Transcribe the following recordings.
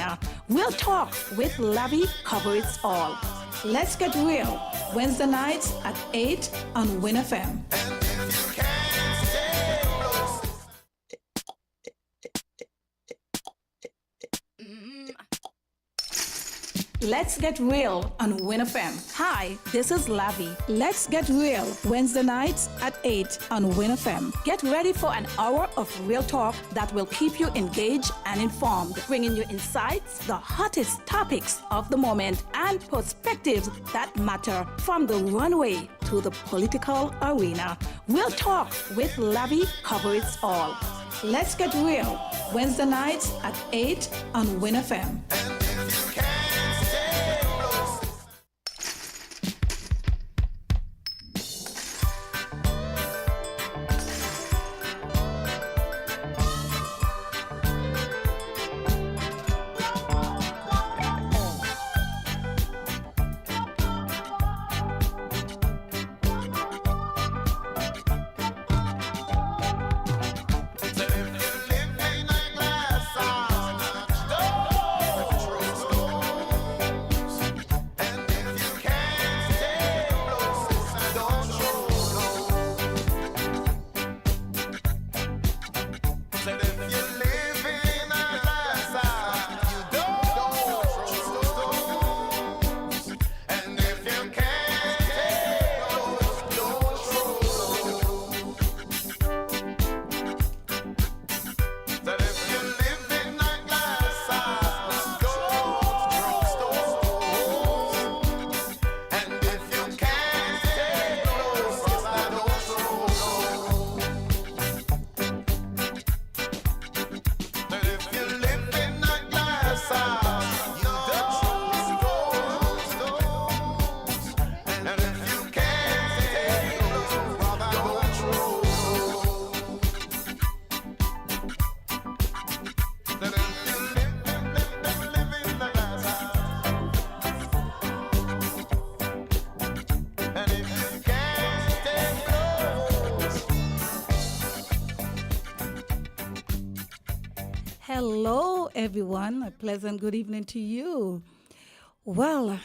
arena. We'll talk with Lavi covers all. Let's get real. Wednesday nights at 8 on Win FM. Let's get real on Win FM. Hi, this is Lavi. Let's get real Wednesday nights at 8 on Win FM. Get ready for an hour of real talk that will keep you engaged and informed, bringing you insights, the hottest topics of the moment, and perspectives that matter from the runway to the political arena. Real talk with Lavi covers all. Let's get real Wednesday nights at 8 on Win FM. Hello, everyone. A pleasant good evening to you. Well,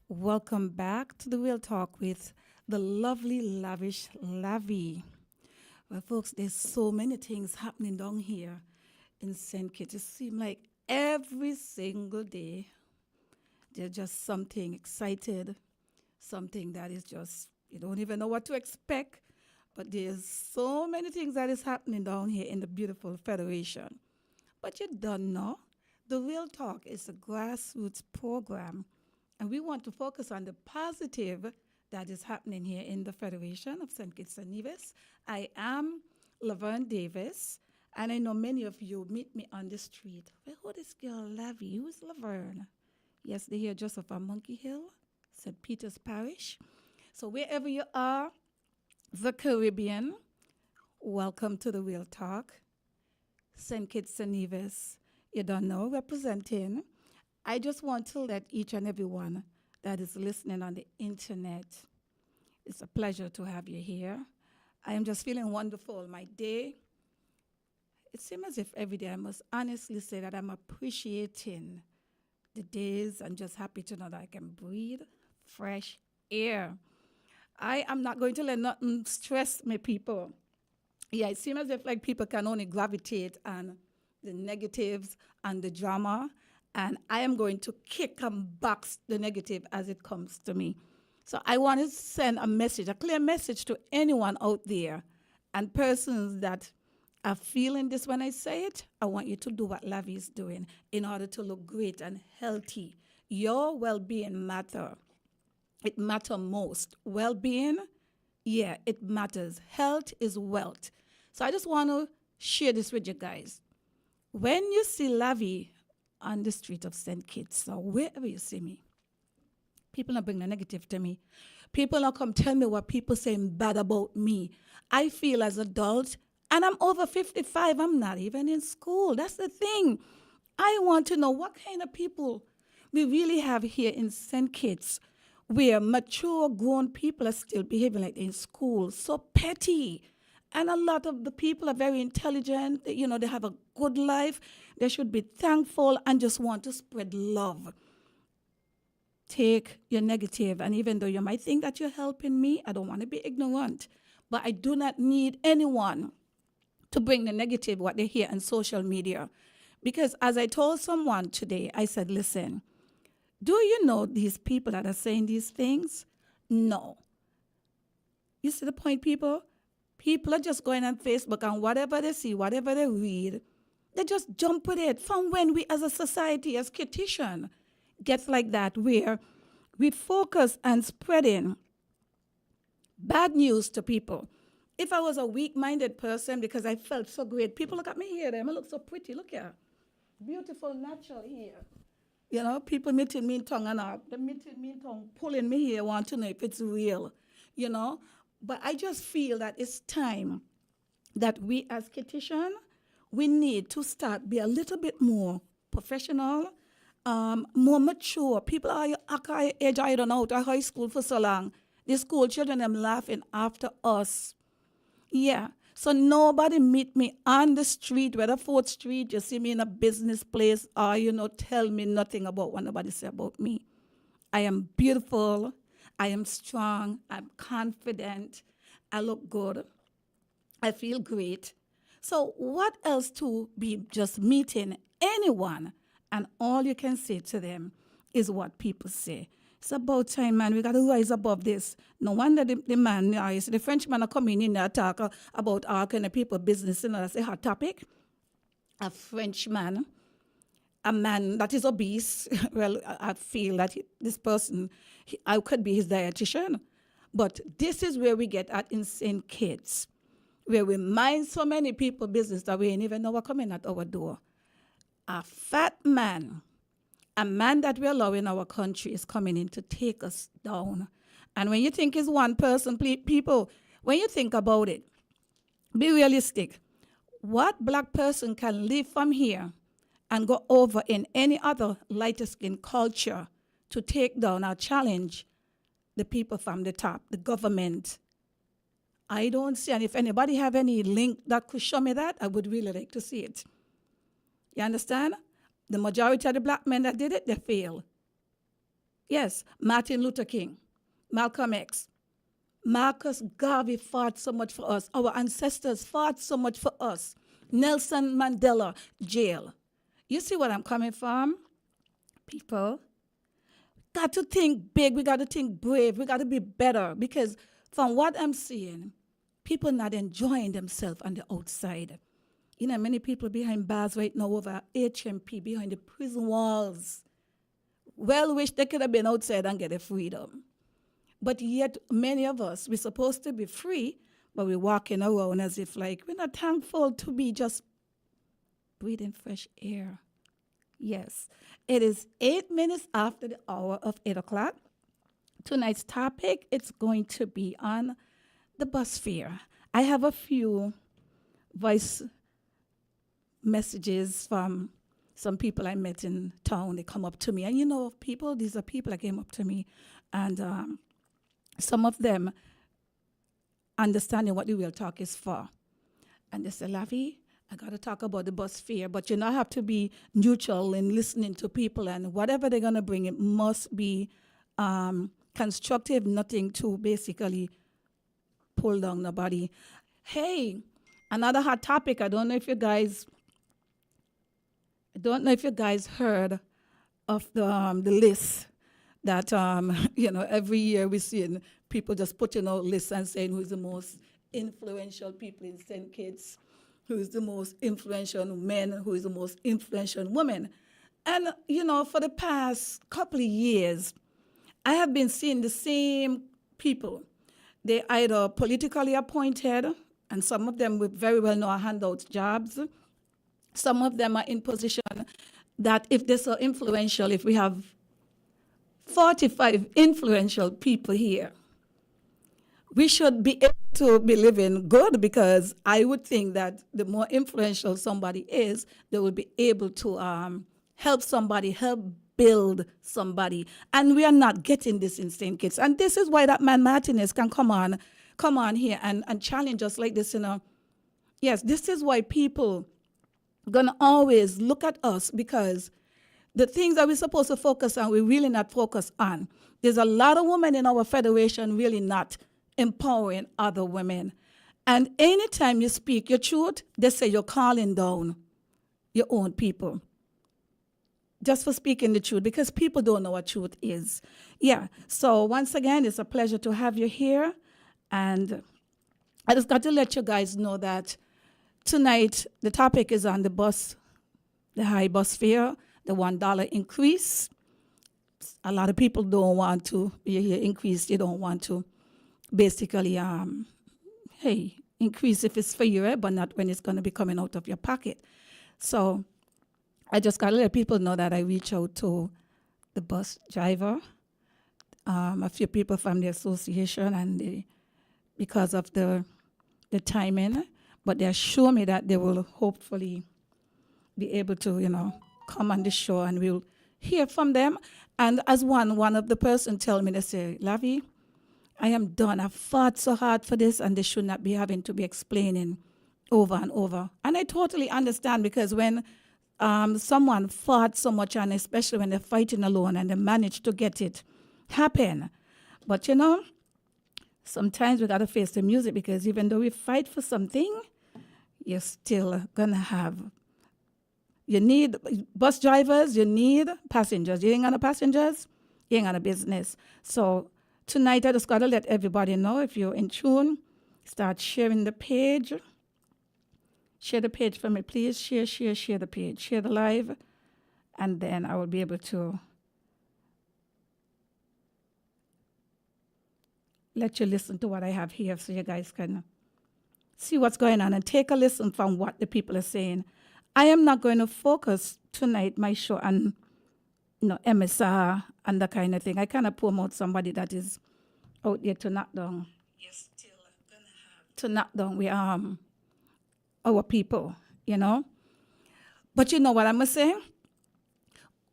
welcome back to the Real Talk with the lovely, lavish Lavi. Well, folks, there's so many things happening down here in St. Kitts. It seems like every single day there's just something excited, something that is just, you don't even know what to expect. But there's so many things that is happening down here in the beautiful Federation. But you don't know, the Real Talk is a grassroots program, and we want to focus on the positive that is happening here in the Federation of St. Kitts and Nevis. I am Lavern Davis, and I know many of you meet me on the street. Well, who is this girl, Lavi? Who is Lavern? Yes, they're here just off of Monkey Hill, St. Peter's Parish. So wherever you are, the Caribbean, welcome to the Real Talk. St. Kitts and Nevis, you don't know, representing. I just want to let each and every one that is listening on the internet, it's a pleasure to have you here. I am just feeling wonderful. My day, it seems as if every day I must honestly say that I'm appreciating the days and just happy to know that I can breathe fresh air. I am not going to let nothing stress me, people. Yeah, it seems as if like people can only gravitate on the negatives and the drama, and I am going to kick and box the negative as it comes to me. So I want to send a message, a clear message to anyone out there and persons that are feeling this when I say it. I want you to do what Lavi is doing in order to look great and healthy. Your well-being matter. It matters most. Well-being, yeah, it matters. Health is wealth. So I just want to share this with you guys. When you see Lavi on the street of St. Kitts or wherever you see me, people don't bring the negative to me. People don't come tell me what people saying bad about me. I feel as an adult, and I'm over 55. I'm not even in school. That's the thing. I want to know what kind of people we really have here in St. Kitts, where mature, grown people are still behaving like they're in school. So petty. And a lot of the people are very intelligent. They have a good life. They should be thankful and just want to spread love. Take your negative, and even though you might think that you're helping me, I don't want to be ignorant, but I do not need anyone to bring the negative, what they hear on social media. Because as I told someone today, I said, listen, do you know these people that are saying these things? No. You see the point, people? People are just going on Facebook and whatever they see, whatever they read, they just jump with it. From when we as a society, as Kittian, gets like that, where we focus on spreading bad news to people. If I was a weak-minded person, because I felt so great, people look at me here, them, I look so pretty, look here. Beautiful, natural here. People meeting me in tongue and up. They meeting me in tongue, pulling me here, want to know if it's real. But I just feel that it's time that we as Kittian, we need to start be a little bit more professional, more mature. People are age I don't know, out of high school for so long. The school children them laughing after us. Yeah. So nobody meet me on the street, whether 4th Street, you see me in a business place, or tell me nothing about what nobody say about me. I am beautiful. I am strong. I'm confident. I look good. I feel great. So what else to be just meeting anyone and all you can say to them is what people say. It's about time, man. We got to rise above this. No wonder the man, the Frenchman are coming in there talk about our kind of people business. That's a hot topic. A Frenchman, a man that is obese. Well, I feel that this person, I could be his dietitian. But this is where we get at insane kids, where we mind so many people business that we ain't even know what coming at our door. A fat man, a man that we allow in our country is coming in to take us down. And when you think it's one person, people, when you think about it, be realistic. What black person can live from here and go over in any other lighter skin culture to take down or challenge the people from the top, the government? I don't see, and if anybody have any link that could show me that, I would really like to see it. You understand? The majority of the black men that did it, they failed. Yes, Martin Luther King, Malcolm X, Marcus Garvey fought so much for us. Our ancestors fought so much for us. Nelson Mandela, jail. You see what I'm coming from? People, got to think big. We got to think brave. We got to be better, because from what I'm seeing, people not enjoying themselves on the outside. Many people behind bars right now over HMP, behind the prison walls. Well, wish they could have been outside and get a freedom. But yet, many of us, we're supposed to be free, but we're walking around as if like we're not thankful to be just breathing fresh air. Yes, it is 8 minutes after the hour of 8 o'clock. Tonight's topic, it's going to be on the bus fare. I have a few voice messages from some people I met in town. They come up to me, and these are people that came up to me, and some of them understanding what the real talk is for. And they say, Lavi, I got to talk about the bus fare, but I have to be neutral in listening to people, and whatever they're going to bring, it must be constructive, nothing to basically pull down nobody. Hey, another hot topic. I don't know if you guys heard of the list that every year we see people just putting out lists and saying who's the most influential people in St. Kitts, who is the most influential men, who is the most influential women. And for the past couple of years, I have been seeing the same people. They either politically appointed, and some of them would very well know how to hand out jobs. Some of them are in position that if they're so influential, if we have 45 influential people here, we should be able to be living good, because I would think that the more influential somebody is, they will be able to help somebody, help build somebody. And we are not getting this in St. Kitts. And this is why that man Martinez can come on come on here and challenge us like this, Yes, this is why people gonna always look at us, because the things that we're supposed to focus on, we're really not focused on. There's a lot of women in our federation really not empowering other women. And anytime you speak your truth, they say you're calling down your own people just for speaking the truth, because people don't know what truth is. Yeah. So once again, it's a pleasure to have you here. And I just got to let you guys know that tonight the topic is on the high bus fare, the $1 increase. A lot of people don't want to. You hear increase, they don't want to. Basically, hey, increase if it's for you, right? But not when it's going to be coming out of your pocket. So I just got to let people know that I reach out to the bus driver, a few people from the association, and because of the timing, but they assure me that they will hopefully be able to, come on the show, and we'll hear from them. And as one of the person tell me, they say, Lavi, I am done. I fought so hard for this, and they should not be having to be explaining over and over. And I totally understand, because when someone fought so much, and especially when they're fighting alone and they manage to get it happen. But sometimes we got to face the music, because even though we fight for something, you're still going to have, you need bus drivers, you need passengers. You ain't got no passengers, you ain't got no business. So tonight I just got to let everybody know, if you're in tune, start sharing the page. Share the page for me, please. Share the page. Share the live, and then I will be able to let you listen to what I have here, so you guys can see what's going on and take a listen from what the people are saying. I am not going to focus tonight my show on MSR and that kind of thing. I kind of promote somebody that is out there to knock down. Yes, still gonna have to knock down our people, But you know what I'm saying?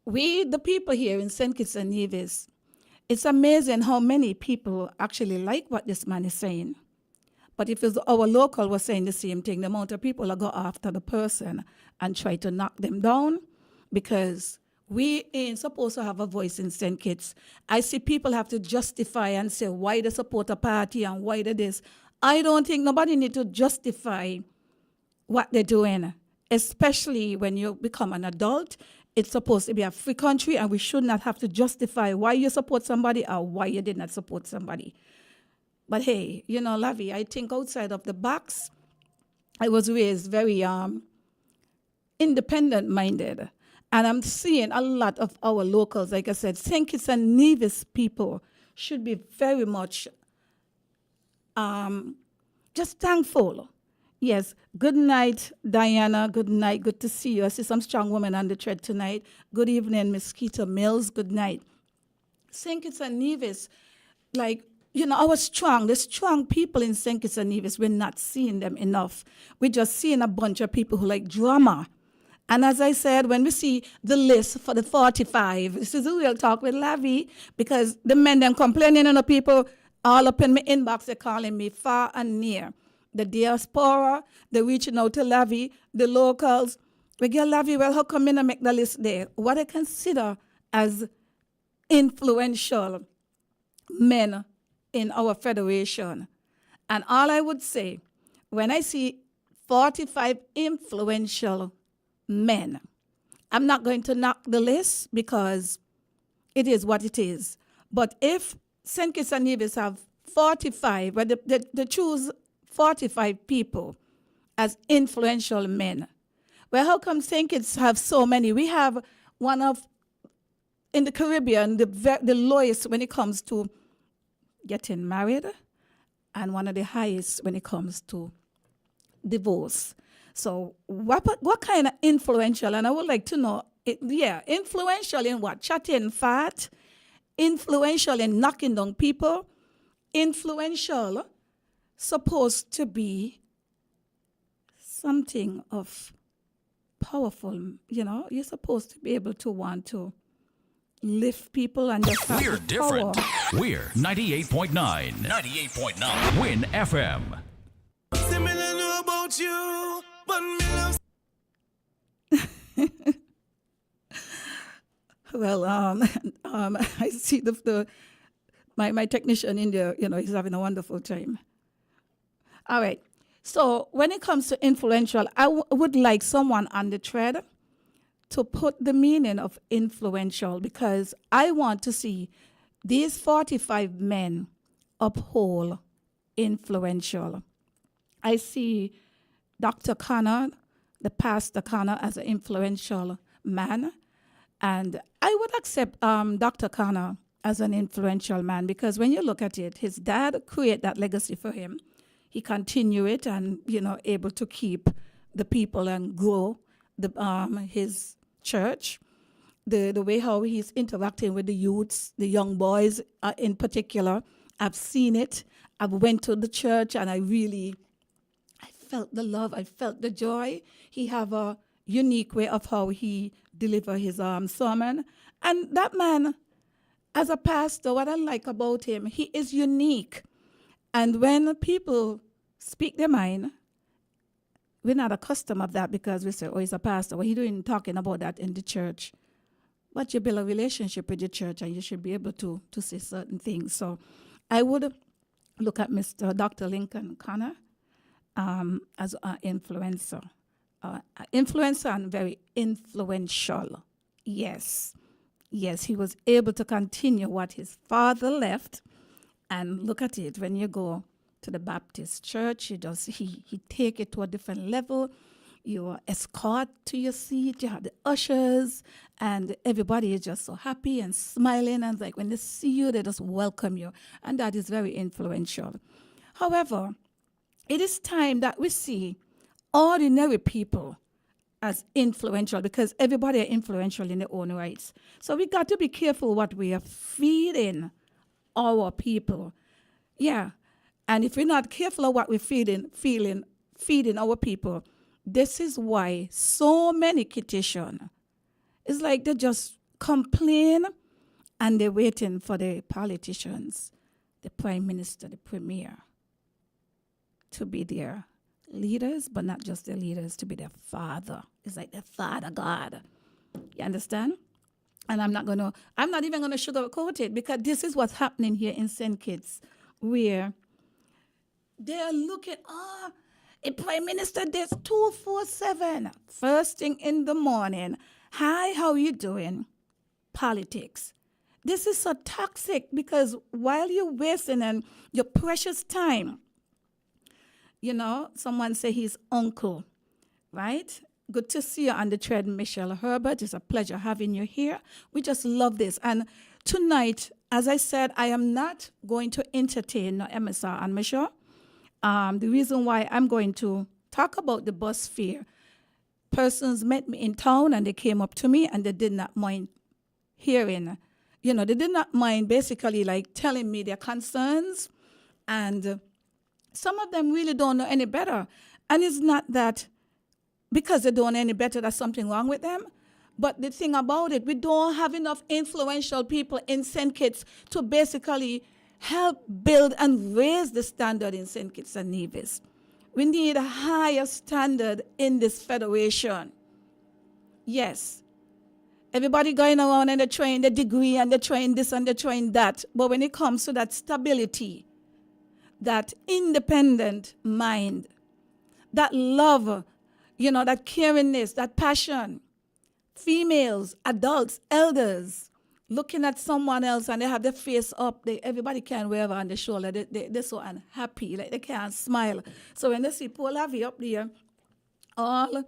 We, the people here in St. Kitts and Nevis, it's amazing how many people actually like what this man is saying. But if it's our local was saying the same thing, the amount of people will go after the person and try to knock them down, because we ain't supposed to have a voice in St. Kitts. I see people have to justify and say why they support a party and why they this. I don't think nobody need to justify what they're doing, especially when you become an adult. It's supposed to be a free country, and we should not have to justify why you support somebody or why you did not support somebody. But hey, Lavi, I think outside of the box, I was raised very independent-minded. And I'm seeing a lot of our locals, like I said, St. Kitts and Nevis people should be very much just thankful. Yes, good night, Diana. Good night. Good to see you. I see some strong women on the thread tonight. Good evening, Mosquito Mills. Good night. St. Kitts and Nevis, the strong people in St. Kitts and Nevis, we're not seeing them enough. We're just seeing a bunch of people who like drama. And as I said, when we see the list for the 45, this is a real talk with Lavi, because the men them complaining and the people all up in my inbox, they're calling me far and near. The diaspora, they're reaching out to Lavi, the locals. We get Lavi, well, how come in and make the list there? What I consider as influential men in our federation. And all I would say, when I see 45 influential men, I'm not going to knock the list, because it is what it is. But if St. Kitts and Nevis have 45, but they choose 45 people as influential men, well, how come St. Kitts have so many? We have one of, in the Caribbean, the lowest when it comes to getting married, and one of the highest when it comes to divorce. So what kind of influential? And I would like to know, influential in what? Chatting fat, influential in knocking down people, influential supposed to be something of powerful, you're supposed to be able to want to lift people and just have We're the different. power. We're 98.9. 98.9. Win FM. Similar know about you, but me love. Well, I see my technician in there, he's having a wonderful time. All right. So when it comes to influential, I would like someone on the thread to put the meaning of influential, because I want to see these 45 men uphold influential. I see Dr. Connor, the Pastor Connor, as an influential man. And I would accept Dr. Connor as an influential man, because when you look at it, his dad created that legacy for him. He continued it and, able to keep the people and grow his church. The way how he's interacting with the youths, the young boys in particular, I've seen it. I went to the church and I felt the love. I felt the joy. He have a unique way of how he deliver his sermon. And that man, as a pastor, what I like about him, he is unique. And when people speak their mind, we're not accustomed of that, because we say, oh, he's a pastor. What are you doing talking about that in the church? But you build a relationship with your church and you should be able to say certain things. So I would look at Dr. Lincoln Connor as an influencer. Influencer and very influential. Yes, he was able to continue what his father left. And look at it, when you go to the Baptist church, he take it to a different level. You are escort to your seat, you have the ushers, and everybody is just so happy and smiling, and like when they see you, they just welcome you. And that is very influential. However, it is time that we see ordinary people as influential, because everybody are influential in their own rights. So we got to be careful what we are feeding our people. Yeah. And if we're not careful of what we're feeding our people, this is why so many petition. It's like they just complain and they're waiting for the politicians, the prime minister, the premier, to be their leaders, but not just their leaders, to be their father. It's like their father God. You understand? And I'm not even gonna sugarcoat it, because this is what's happening here in St. Kitts, where they're looking, a prime minister does 247. First thing in the morning. Hi, how you doing? Politics. This is so toxic, because while you're wasting and your precious time, someone say his uncle, right? Good to see you on the thread, Michelle Herbert. It's a pleasure having you here. We just love this. And tonight, as I said, I am not going to entertain MSR and Michelle. The reason why I'm going to talk about the bus fare, persons met me in town and they came up to me and they did not mind hearing, they did not mind basically like telling me their concerns, and some of them really don't know any better. And it's not that because they don't know any better, there's something wrong with them. But the thing about it, we don't have enough influential people in St. Kitts to basically help build and raise the standard in St. Kitts and Nevis. We need a higher standard in this federation. Yes. Everybody going around and they're trying the degree and they're trying this and they're trying that. But when it comes to that stability, that independent mind, that love, that caringness, that passion, females, adults, elders, looking at someone else and they have their face up, everybody can wear on the shoulder. They're so unhappy, like they can't smile. So when they see poor Lavi up there, all,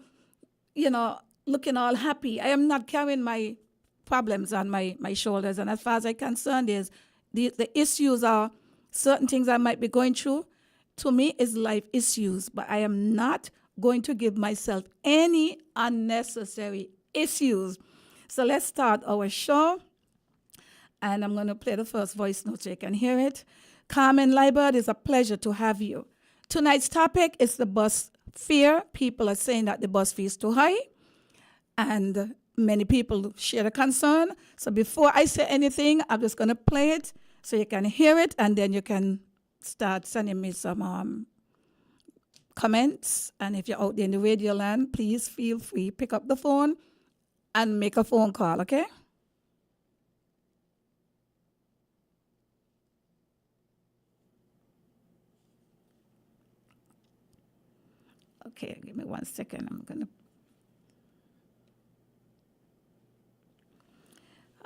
looking all happy, I am not carrying my problems on my shoulders. And as far as I'm concerned, is the issues are certain things I might be going through. To me, is life issues, but I am not going to give myself any unnecessary issues. So let's start our show. And I'm going to play the first voice note so you can hear it. Carmen Liebert, it's a pleasure to have you. Tonight's topic is the bus fare. People are saying that the bus fee is too high. And many people share the concern. So before I say anything, I'm just going to play it so you can hear it, and then you can start sending me some comments. And if you're out there in the radio land, please feel free, pick up the phone and make a phone call, okay? Okay, give me 1 second. I'm going to.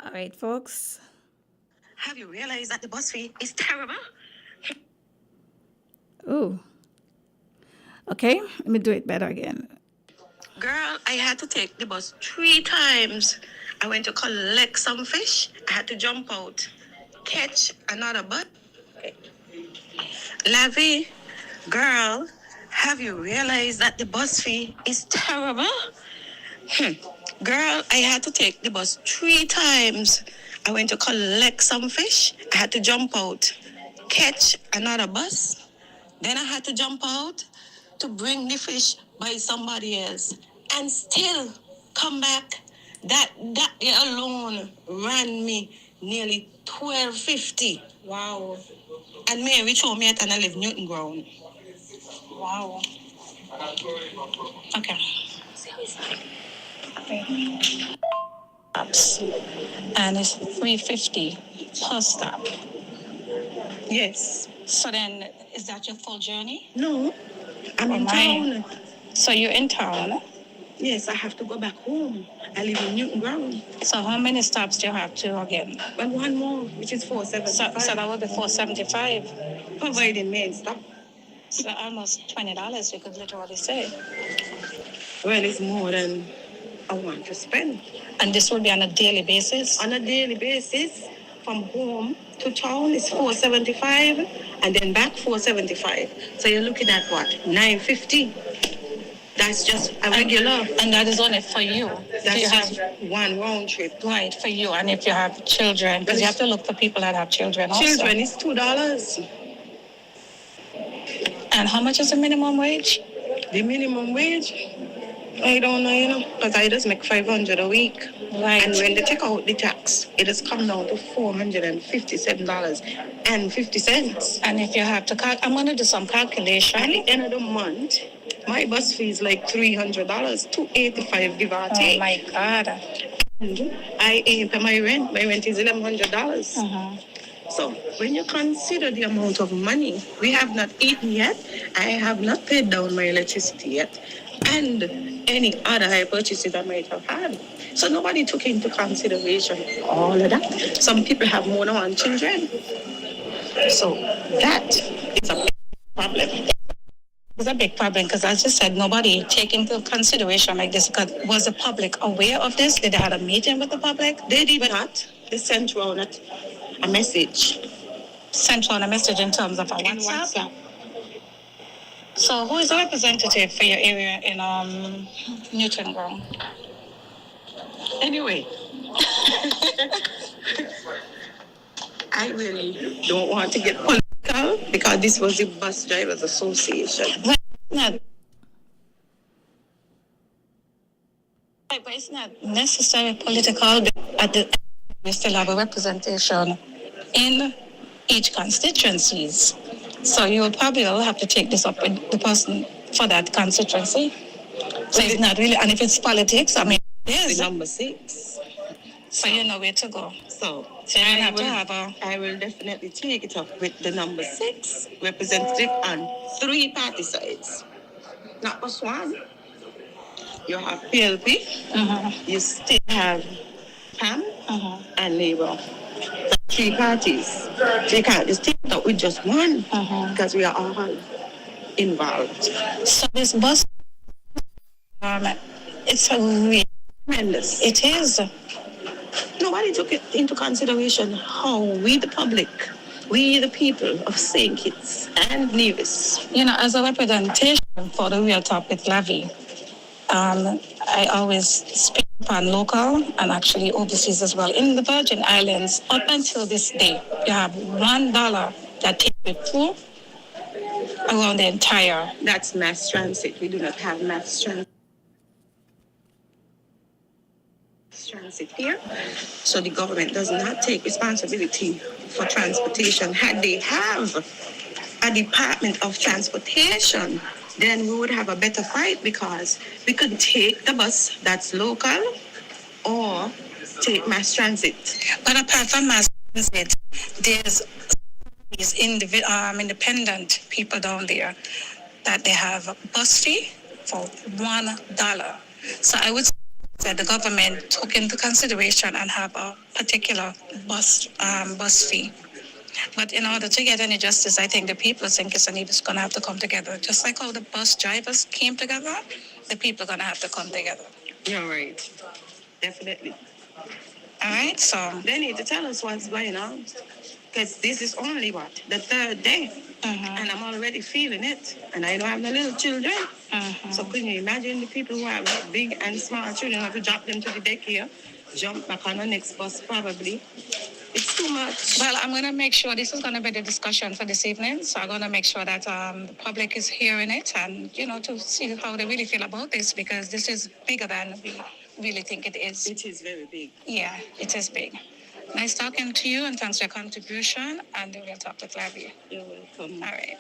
All right, folks. Have you realized that the bus fee is terrible? Ooh. Okay, let me do it better again. Girl, I had to take the bus 3 times. I went to collect some fish. I had to jump out, catch another bus. Lavi, girl, have you realized that the bus fee is terrible? Girl, I had to take the bus 3 times. I went to collect some fish. I had to jump out, catch another bus. Then I had to jump out to bring the fish by somebody else and still come back. That alone ran me nearly $12.50. Wow. And Mary told me and I live Newton Ground. Wow. Okay. And it's $3.50 per stop. Yes. So then, is that your full journey? No, I'm in town. So you're in town? Yes, I have to go back home. I live in Newton Ground. So how many stops do you have to again? Well, one more, which is 475. So that would be 475. Providing main stop. So almost $20, you could literally say. Well, it's more than I want to spend. And this will be on a daily basis? On a daily basis, from home to town is $475, and then back $475. So you're looking at what? $950. That's just a regular. And that is only for you. That's just one round trip. Right, for you. And if you have children, because you have to look for people that have children also. Children is $2. And how much is the minimum wage? The minimum wage? I don't know, because I just make $500 a week. Right. And when they take out the tax, it has come down to $457.50. And if you have to I'm going to do some calculation. At the end of the month, my bus fee is like $300, $285 give or take. Oh my God. And I ain't pay my rent. My rent is $1,100. So when you consider the amount of money, we have not eaten yet. I have not paid down my electricity yet. And any other high purchases I might have had. So nobody took into consideration all of that. Some people have more than one children. So that is a big problem. It's a big problem because, as you said, nobody take into consideration like this. Because was the public aware of this? Did they have a meeting with the public? They did not. They sent around a message. Sent around a message in terms of a WhatsApp? So who is the representative for your area in Newton Ground? Anyway, I really don't want to get political because this was the Bus Drivers Association. But it's not necessarily political. We still have a representation in each constituencies. So you will probably have to take this up with the person for that constituency. So it's not really, and if it's politics, I mean, it is. Number 6. So you know where to go. So I will definitely take it up with the number 6 representative on 3 party sides. Not just one. You have PLP, you still have PAM, and Labour. 3 parties. So you can't just take it up with just one because we are all involved. So this bus, it's really tremendous. It is. Nobody took it into consideration how we, the public, we, the people of St. Kitts and Nevis, as a representation for the Real Talk with Lavi, I always speak upon local and actually overseas as well. In the Virgin Islands, up until this day, you have $1 that takes you through around the entire. That's mass transit. We do not have mass transit. mass transit here. So the government does not take responsibility for transportation. Had they have a Department of Transportation, then we would have a better fight because we could take the bus that's local or take mass transit. But apart from mass transit, there's these independent people down there that they have a bus fee for $1. So I would say that the government took into consideration and have a particular bus fee. But in order to get any justice, I think the people think it's going to have to come together. Just like how the bus drivers came together, the people are going to have to come together. Yeah, right. Definitely. All right, so they need to tell us what's going on. Because this is only the third day. And I'm already feeling it. And I don't have no little children. So can you imagine the people who have big and small children have to drop them to the daycare, jump back on the next bus probably. It's too much. Well, I'm going to make sure this is going to be the discussion for this evening. So I'm going to make sure that the public is hearing it and, to see how they really feel about this because this is bigger than we really think it is. It is very big. Yeah, it is big. Nice talking to you and thanks for your contribution. And we'll talk with Lavi. You're welcome. All right.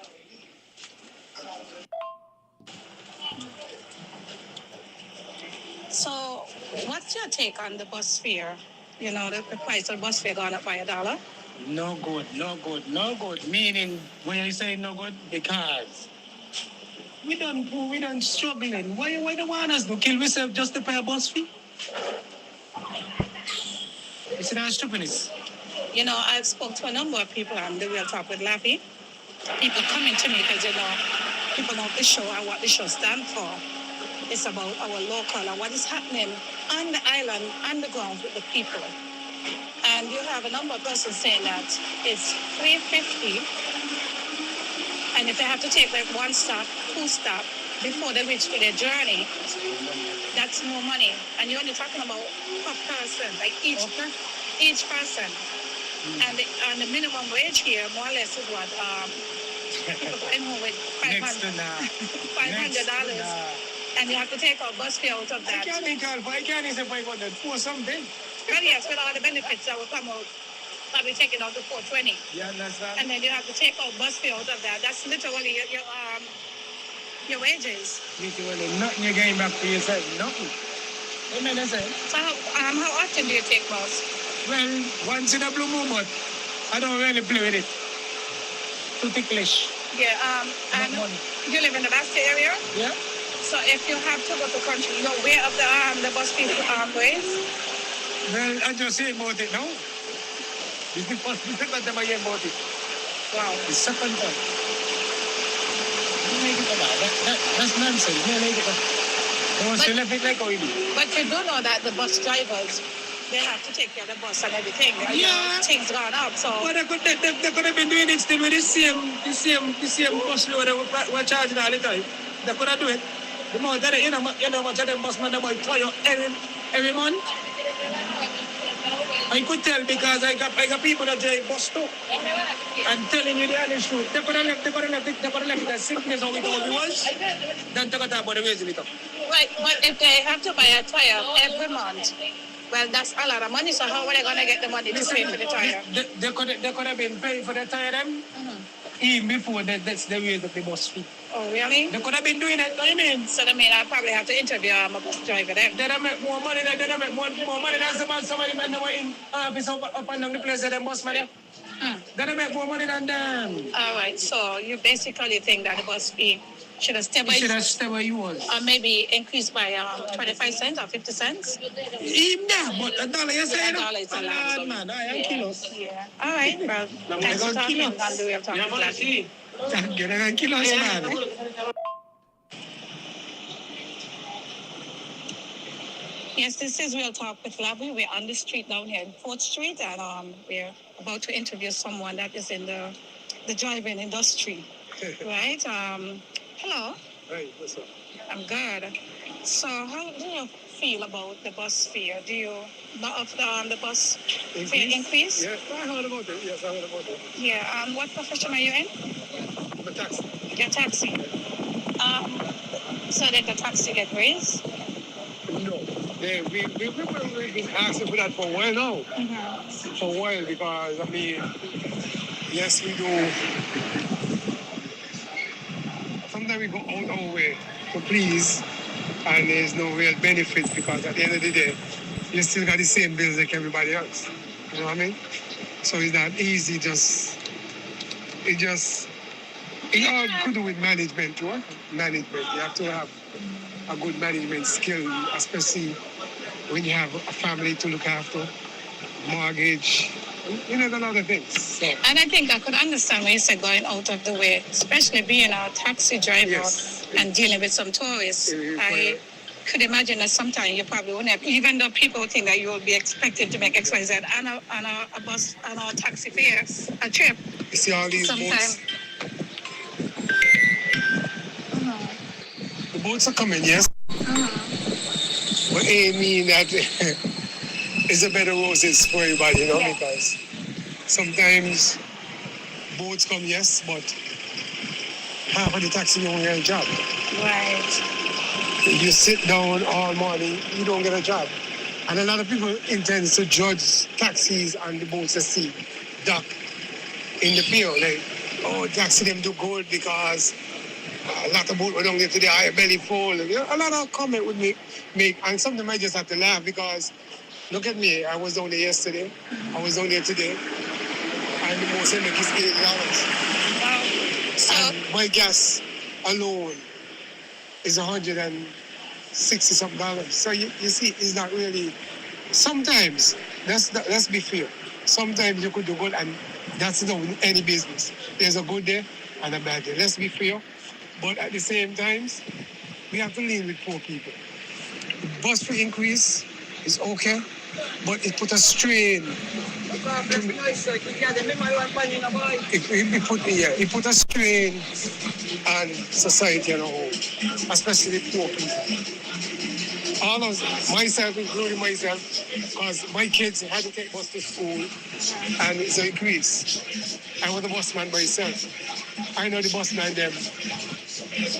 So, what's your take on the bus fare? The price of bus fare gone up by $1. No good. Meaning, when you say no good, because we don't struggling. Why do want us to kill ourselves just to pay a bus fee? You see that stupidness? I've spoke to a number of people on the Real Talk with Lavi. People coming to me because, people know the show and what the show stands for. It's about our local and what is happening on the island, on the ground with the people. And you have a number of persons saying that it's $3.50. And if they have to take like 1 stop, 2 stop before they reach to their journey, that's more money. And you're only talking about per person, like each person. And the minimum wage here, more or less, is what? People going home with $500. And you have to take out bus fare out of that. I can't even say $500 for something. Well, yes, with all the benefits that will come out, probably taking out to $420. You understand? And then you have to take out bus fare out of that. That's literally your wages. Literally, nothing you're getting back for yourself. Nothing. Amen, I say. So how often do you take bus? Well, once in a blue moon, but I don't really play with it. Too ticklish. Yeah, and you live in the Basta area? Yeah. So if you have to go to country, you're aware of the bus fee ways? Well, I just say about it now. This is the first thing that I hear about it. Wow. The second time. That's nonsense. But you do know that the bus drivers, they have to take care of the bus and everything. Yeah. Things gone up, so... But they could have been doing it still with the same bus load that we're charging all the time. They could have do it. The more that you know much of them bus man, they might try you every month. I could tell because I got people that drive bus too. I'm telling you the honest truth. They could have left it as simple as how it was. Then they could have about the raising it up. Right, but if they have to buy a tire every month, well, that's a lot of money. So how are they going to get the money to pay for the tire? They could have been paying for the tire them even before that's the way that the bus fee. Oh, really? They could have been doing it, I mean. So, I probably have to interview a bus driver then. They don't make more money than somebody men who in office up and down the place that they bus money. They don't make more money than them. All right, so you basically think that the bus fee should have stayed where you was. Or maybe increased by 25 cents or 50 cents? Even that, but $1 you say, $1 is a lot. Man, I am kilos. Yeah. All right, well, thanks for talking. And we'll talk about it. Thank you, I'm kilos, man. Yes, this is Real Talk with Lavi. We're on the street down here in 4th Street, and we're about to interview someone that is in the driving industry. Right? Hello. Hey, what's up? I'm good. So, how do you feel about the bus fare? Do you know of the bus fare increase? Yeah, I heard about it. Yes, I heard about it. Yeah. What profession are you in? I'm a taxi. You're taxi. So did the taxi get raised? No. we've been asking for that for a while now. For a while, because, I mean, yes, we do. Sometimes we go out our way to please, and there's no real benefit because at the end of the day, you still got the same bills like everybody else. You know what I mean? So it's not easy, it all could do with management too. Management. You have to have a good management skill, especially when you have a family to look after, mortgage, a lot of things. So, And I think I could understand when you said going out of the way, especially being a taxi driver yes. and dealing with some tourists. I could imagine that sometimes you probably wouldn't have, even though people think that you will be expected to make XYZ on a bus, on a taxi fare, a trip. You see all these Sometimes. boats? The boats are coming, yes? But it mean that it's a better roses for everybody, because sometimes boats come, yes, but half of the taxi you don't get a job. Right. If you sit down all morning, you don't get a job. And a lot of people intend to judge taxis and the boats that see dock in the pier. Like, taxi them do good because a lot of boats don't get to the higher belly full. A lot of comment would make, and sometimes I just have to laugh because look at me, I was down there yesterday, I was down there today, and the most I make is $80. Wow. So, And my gas alone is $160-something. So you see, it's not really. Sometimes, let's be fair. Sometimes you could do good, and that's not in any business. There's a good day and a bad day. Let's be fair. But at the same time, we have to lean with poor people. The bus fee increase is okay, but it put a strain. It put a strain on society as a whole, especially the poor people. All of myself, including myself, because my kids had to take bus to school, and it's an increase. I was a busman myself. I know the busman them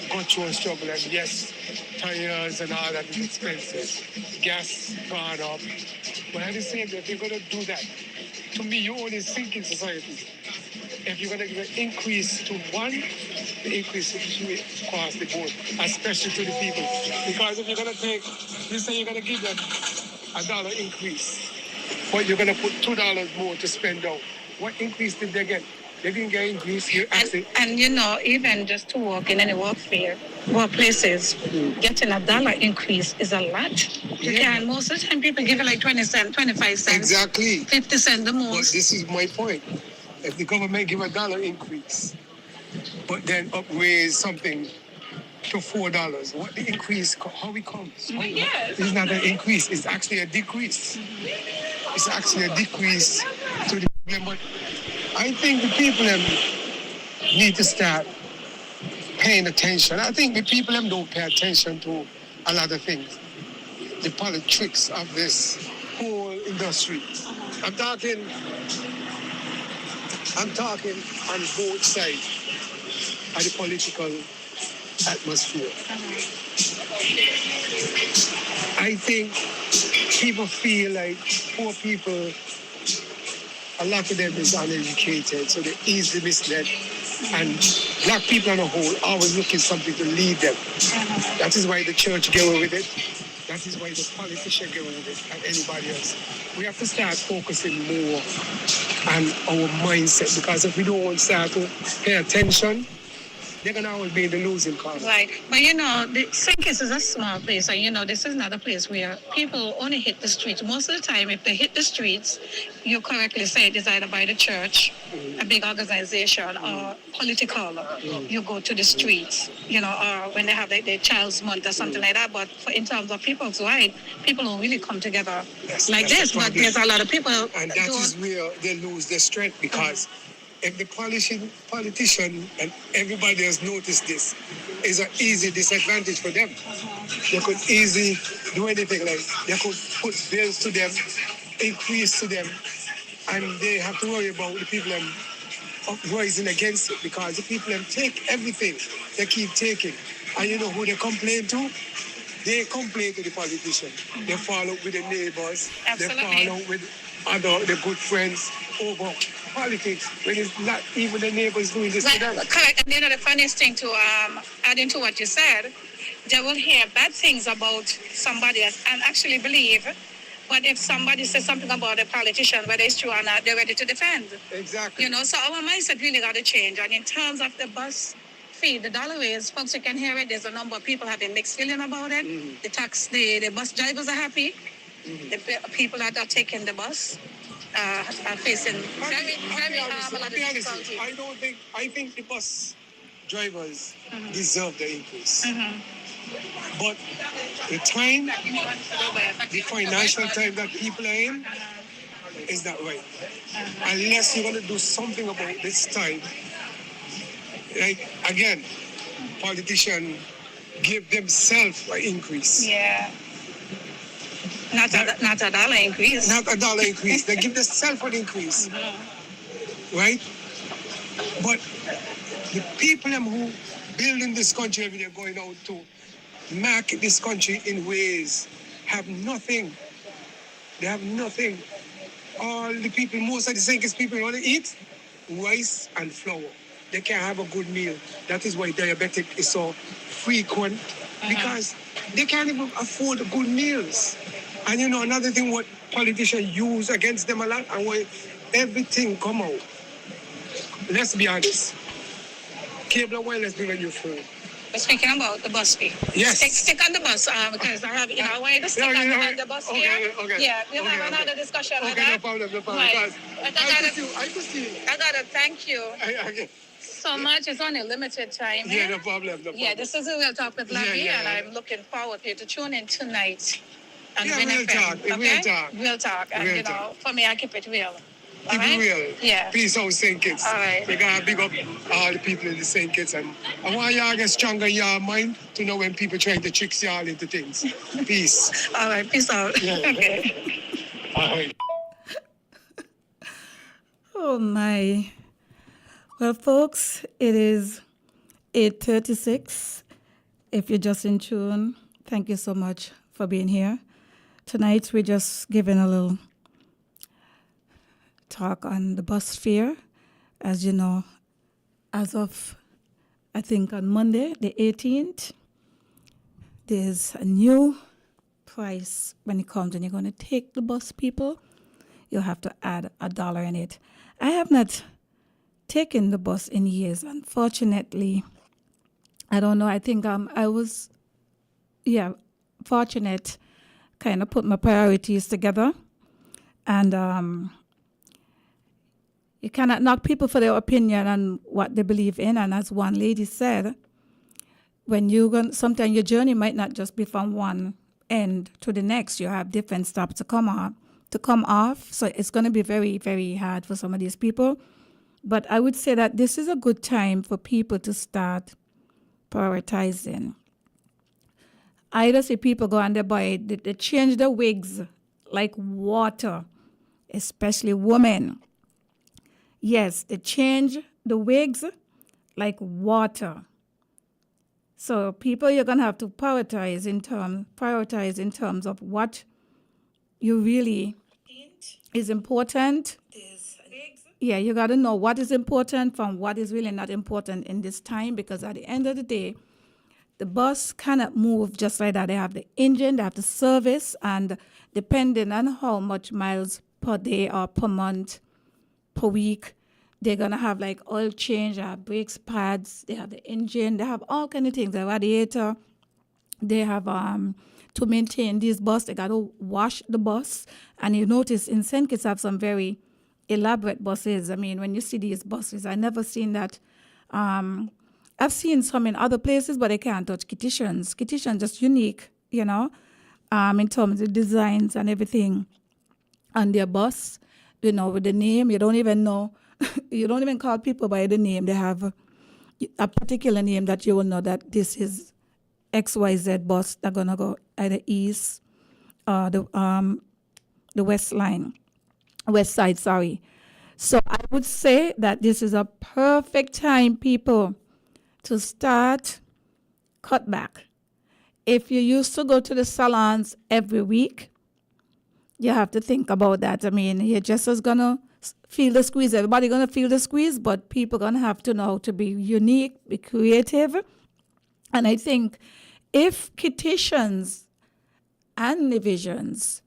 go through a struggle, and yes, tires and all that is expensive. Gas gone up. But at the same time, if you're going to do that, to me, you're only sinking society. If you're going to give an increase to one, the increase should be across the board, especially to the people. Because if you're going to you say you're going to give them $1 increase, but you're going to put $2 more to spend out. What increase did they get? They didn't get increase here. and even just to work in any workplaces, getting $1 increase is a lot. You can, most of the time people give it like 20 cents, 25 cents. Exactly. 50 cents the most. But this is my point. If the government give $1 increase, but then upgrade something to $4, what the increase, how it comes? It's not an increase, it's actually a decrease. It's actually a decrease to the problem. But I think the people need to start paying attention. I think the people don't pay attention to a lot of things. The politics of this whole industry. I'm talking on both sides of the political atmosphere. I think people feel like poor people, a lot of them is uneducated, so they're easily misled. And black people on the whole always looking something to lead them. That is why the church get away with it. That is why the politicians get away with it and anybody else. We have to start focusing more on our mindset, because if we don't start to pay attention, they're going to always be in the losing column. Right. But the St. Kitts is a small place, and this is not a place where people only hit the streets. Most of the time, if they hit the streets, you correctly say it is either by the church, a big organization, or political. You go to the streets, or when they have their child's month or something like that. But in terms of people's right, people don't really come together like this. But there's a lot of people. And that is where they lose their strength, because if the politician and everybody has noticed this, is an easy disadvantage for them. They could easily do anything, like they could put bills to them, increase to them, and they have to worry about the people rising against it, because the people take everything, they keep taking. And you know who they complain to? they complain to the politician. They fall out with the neighbors. Absolutely. They fall out with the good friends over politics when it's not even the neighbors doing this to them. Correct. And the funniest thing to add into what you said, they will hear bad things about somebody else and actually believe. But if somebody says something about a politician, whether it's true or not, they're ready to defend. Exactly. You know, so our mindset really got to change. And in terms of the bus fee, the dollar raise, folks, you can hear it. There's a number of people having mixed feeling about it. The bus drivers are happy. The people that are taking the bus are facing very a lot of difficulty. I think the bus drivers deserve the increase. But the time, the financial time that people are in is not right. Unless you're going to do something about this time. Like, again, politicians give themselves an increase. Yeah. Not a dollar increase. Not a dollar increase. They give themselves an increase. Right? But the people who building this country every day going out to market this country in ways have nothing. They have nothing. All the people, most of the sickest people want to eat rice and flour. They can't have a good meal. That is why diabetic is so frequent because they can't even afford good meals. And you know, another thing what politicians use against them a lot and why everything come out. Let's be honest. Cable and wireless giving you food. But speaking about the bus fee. Yes. Stick on the bus because I have, I want you to stick on the bus here. Okay. Yeah, we'll have another discussion with that. No problem. Right. I could see. I gotta thank you Okay. so much. It's only limited time. Yeah, no problem. Yeah, this is a Real Talk with Lavi, and I'm looking forward for you to tune in tonight. And Real talk. Real Talk. And Real talk. for me, I keep it real. Keep it real. Yeah. Peace out, St. Kitts. All right. We gotta big up all the people in the St. Kitts, and I want y'all to get stronger in your mind to know when people trying to trick y'all into things. Peace. All right. Peace out. Yeah. Okay. All right. Oh my. Well, folks, it is 8:36. If you're just in tune, thank you so much for being here. Tonight, we're just giving a little talk on the bus fare. As you know, as of, I think on Monday, the 18th, there's a new price when it comes and you're going to take the bus, people. You'll have to add $1 in it. I have not taken the bus in years, unfortunately. I don't know. I think I was, fortunate, kind of put my priorities together. And you cannot knock people for their opinion and what they believe in. And as one lady said, when sometimes your journey might not just be from one end to the next. You have different stops to come off. So it's going to be very, very hard for some of these people. But I would say that this is a good time for people to start prioritizing. I just see people go and they change their wigs like water, especially women. Yes, they change the wigs like water. So people, you're going to have to prioritize in terms of what you really is important. Yeah, you got to know what is important from what is really not important in this time, because at the end of the day, the bus cannot move just like that. They have the engine, they have the service, and depending on how much miles per day or per month, per week, they're going to have like oil change, they have brakes pads, they have the engine, they have all kind of things, the radiator. They have, to maintain this bus, they got to wash the bus. And you notice in St. Kitts have some very elaborate buses. I mean, when you see these buses, I never seen that. I've seen some in other places, but they can't touch Kittitians. Kittitians just unique, in terms of designs and everything on their bus, with the name. You don't even know. You don't even call people by the name. They have a particular name that you will know that this is XYZ bus. They're going to go either east or the west side, sorry. So I would say that this is a perfect time, people, to start cut back. If you used to go to the salons every week, you have to think about that. I mean, you're just as gonna feel the squeeze. Everybody gonna feel the squeeze, but people gonna have to know how to be unique, be creative. And I think if Kititians and Nivisions,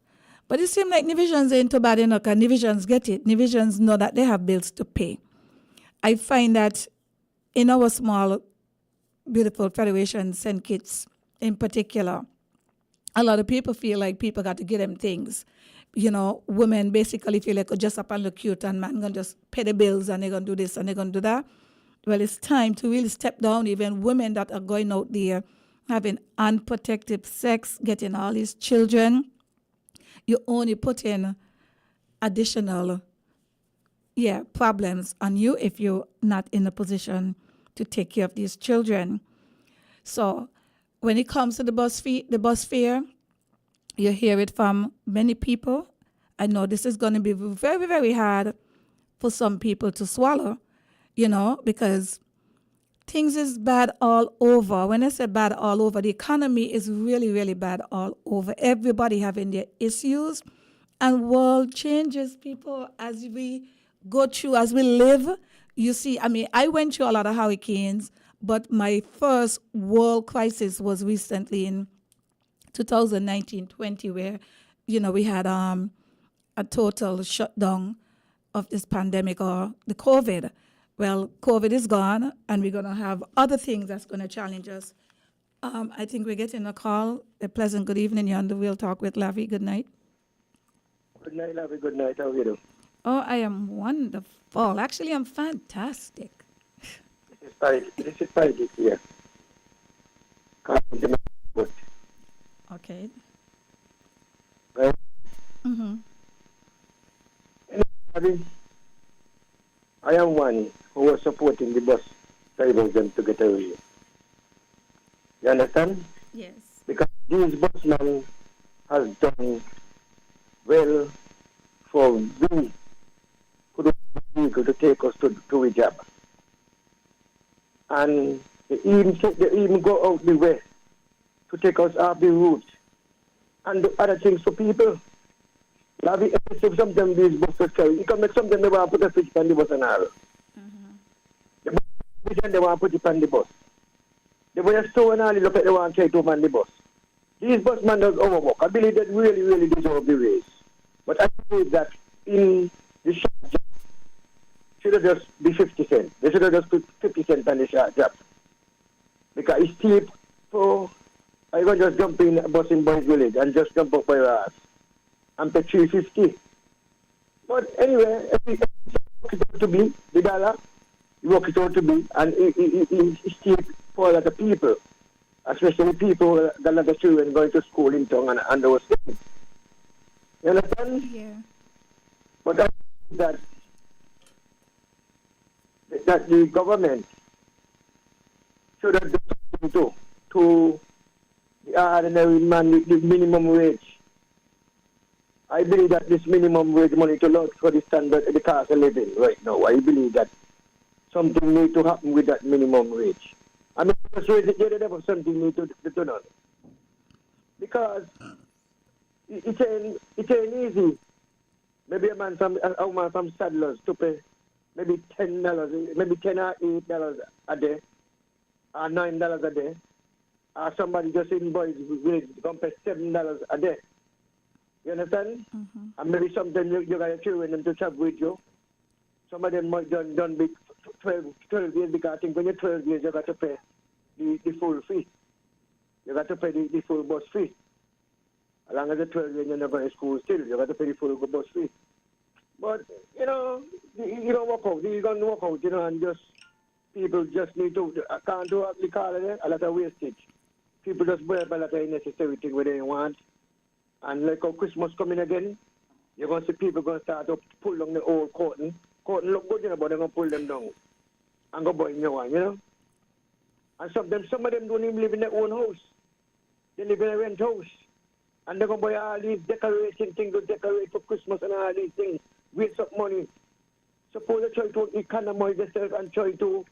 but it seems like Nivisions ain't too bad enough, and Nivisions get it. Nivisions know that they have bills to pay. I find that in our small, beautiful Federation, St. Kitts in particular, a lot of people feel like people got to give them things. Women basically feel like, oh, just up and look cute, and man gonna just pay the bills, and they're gonna do this and they're gonna do that. Well, it's time to really step down. Even women that are going out there having unprotected sex, getting all these children, you only put in additional problems on you if you're not in a position to take care of these children. So when it comes to the bus fare, you hear it from many people. I know this is going to be very, very hard for some people to swallow, because things is bad all over. When I say bad all over, the economy is really, really bad all over. Everybody having their issues, and world changes, people, as we go through, as we live. You see, I mean, I went through a lot of hurricanes, but my first world crisis was recently in 2019-20, where, we had a total shutdown of this pandemic, or the COVID. Well, COVID is gone, and we're going to have other things that's going to challenge us. I think we're getting a call. A pleasant good evening. You're on the Real Talk with Lavi. Good night. Good night, Lavi. Good night. How are you doing? Oh, I am wonderful. Actually, I'm fantastic. This is Friday here. Okay. Right? Mm-hmm. Lavi, I am one who was supporting the bus drivers them to get away. You understand? Yes. Because these busmen has done well for we who don't have a vehicle to take us to a job. And they even go out the way to take us off the route and do other things for people. Lavi, if sometimes these buses carry, you can make something they want to put a fish on the bus and all. The bus, they want to put it on the bus. They want to store and all, look at they want to take over on the bus. These busmen does overwork. I believe that really, really deserve the raise. But I believe that in the short job, should have just be 50 cents. They should have just put 50 cents on the short job. Because it's cheap, so I can just jump in a bus in Boys Village and just jump up by your ass and pay $3.50. But anyway, if work it out to be the dollar, you work it out to be, and it's cheap for a lot of people, especially people that are the children going to school in town and those things. You understand? Yeah. But I think that the government should have done something to the ordinary man, the minimum wage. I believe that this minimum wage money to look for the standard, the cost of living right now. I believe that something needs to happen with that minimum wage. I mean, just raise it the other day, but something needs to be done. Because it ain't easy. Maybe a man from Saddlers to pay maybe $10, maybe $10 or $8 a day, or $9 a day, or somebody just in Boys Village can pay $7 a day. You understand? Mm-hmm. And maybe sometimes you got your children them to travel with you. Some of them might done big 12 years, because I think when you're 12 years, you got to pay the full fee. You got to pay the full bus fee. As long as you're 12 years, you're not going to school still. You got to pay the full bus fee. But, you don't work out. You don't work out, and just people just need to, can't do what they call it, a lot of wastage. People just buy up a lot of unnecessary things where they want. And like how Christmas coming again, you're going to see people going to start to pull down the old curtain. Curtain look good, but they're going to pull them down and go buy new one, And some of them don't even live in their own house. They live in a rent house. And they're going to buy all these decoration things to decorate for Christmas and all these things. Waste up money. Suppose they try to economize themselves and try to,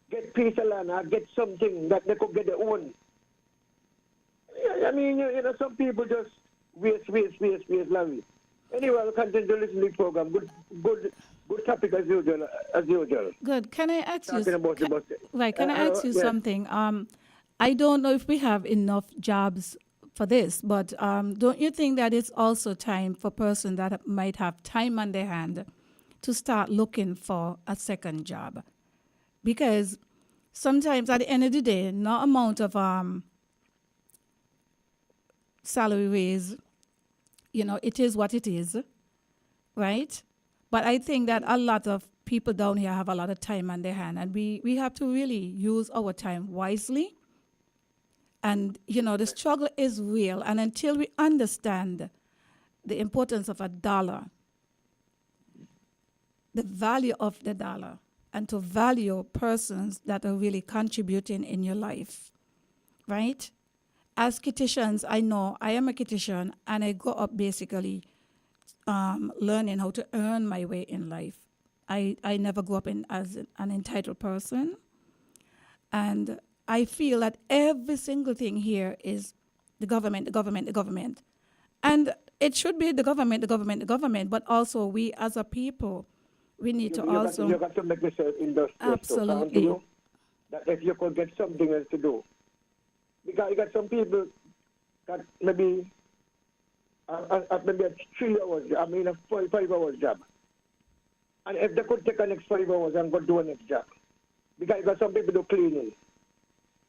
get piece of land or get something that they could get their own. I mean, you know, some people just waste, Lavi. Anyway, I'll continue to listen to the program. Good topic as usual, Good. Can I ask you? Talking about the bus. Right. Can I ask you Yeah. something? I don't know if we have enough jobs for this, but don't you think that it's also time for person that might have time on their hand to start looking for a second job? Because sometimes at the end of the day, no amount of salary raise, it is what it is, right? But I think that a lot of people down here have a lot of time on their hand, and we have to really use our time wisely. And, the struggle is real. And until we understand the importance of a dollar, the value of the dollar, and to value persons that are really contributing in your life, right? As kitchens, I know I am a kitchen, and I grew up basically learning how to earn my way in life. I never grew up as an entitled person. And I feel that every single thing here is the government, the government, the government. And it should be the government, the government, the government, but also we as a people, we need to also... You got to make yourself industrious. Absolutely. You, that if you could get something else to do. Because you got some people that maybe maybe a 3 hours, a 5 hours job. And if they could take the next 5 hours and go do a next job. Because you got some people do cleaning.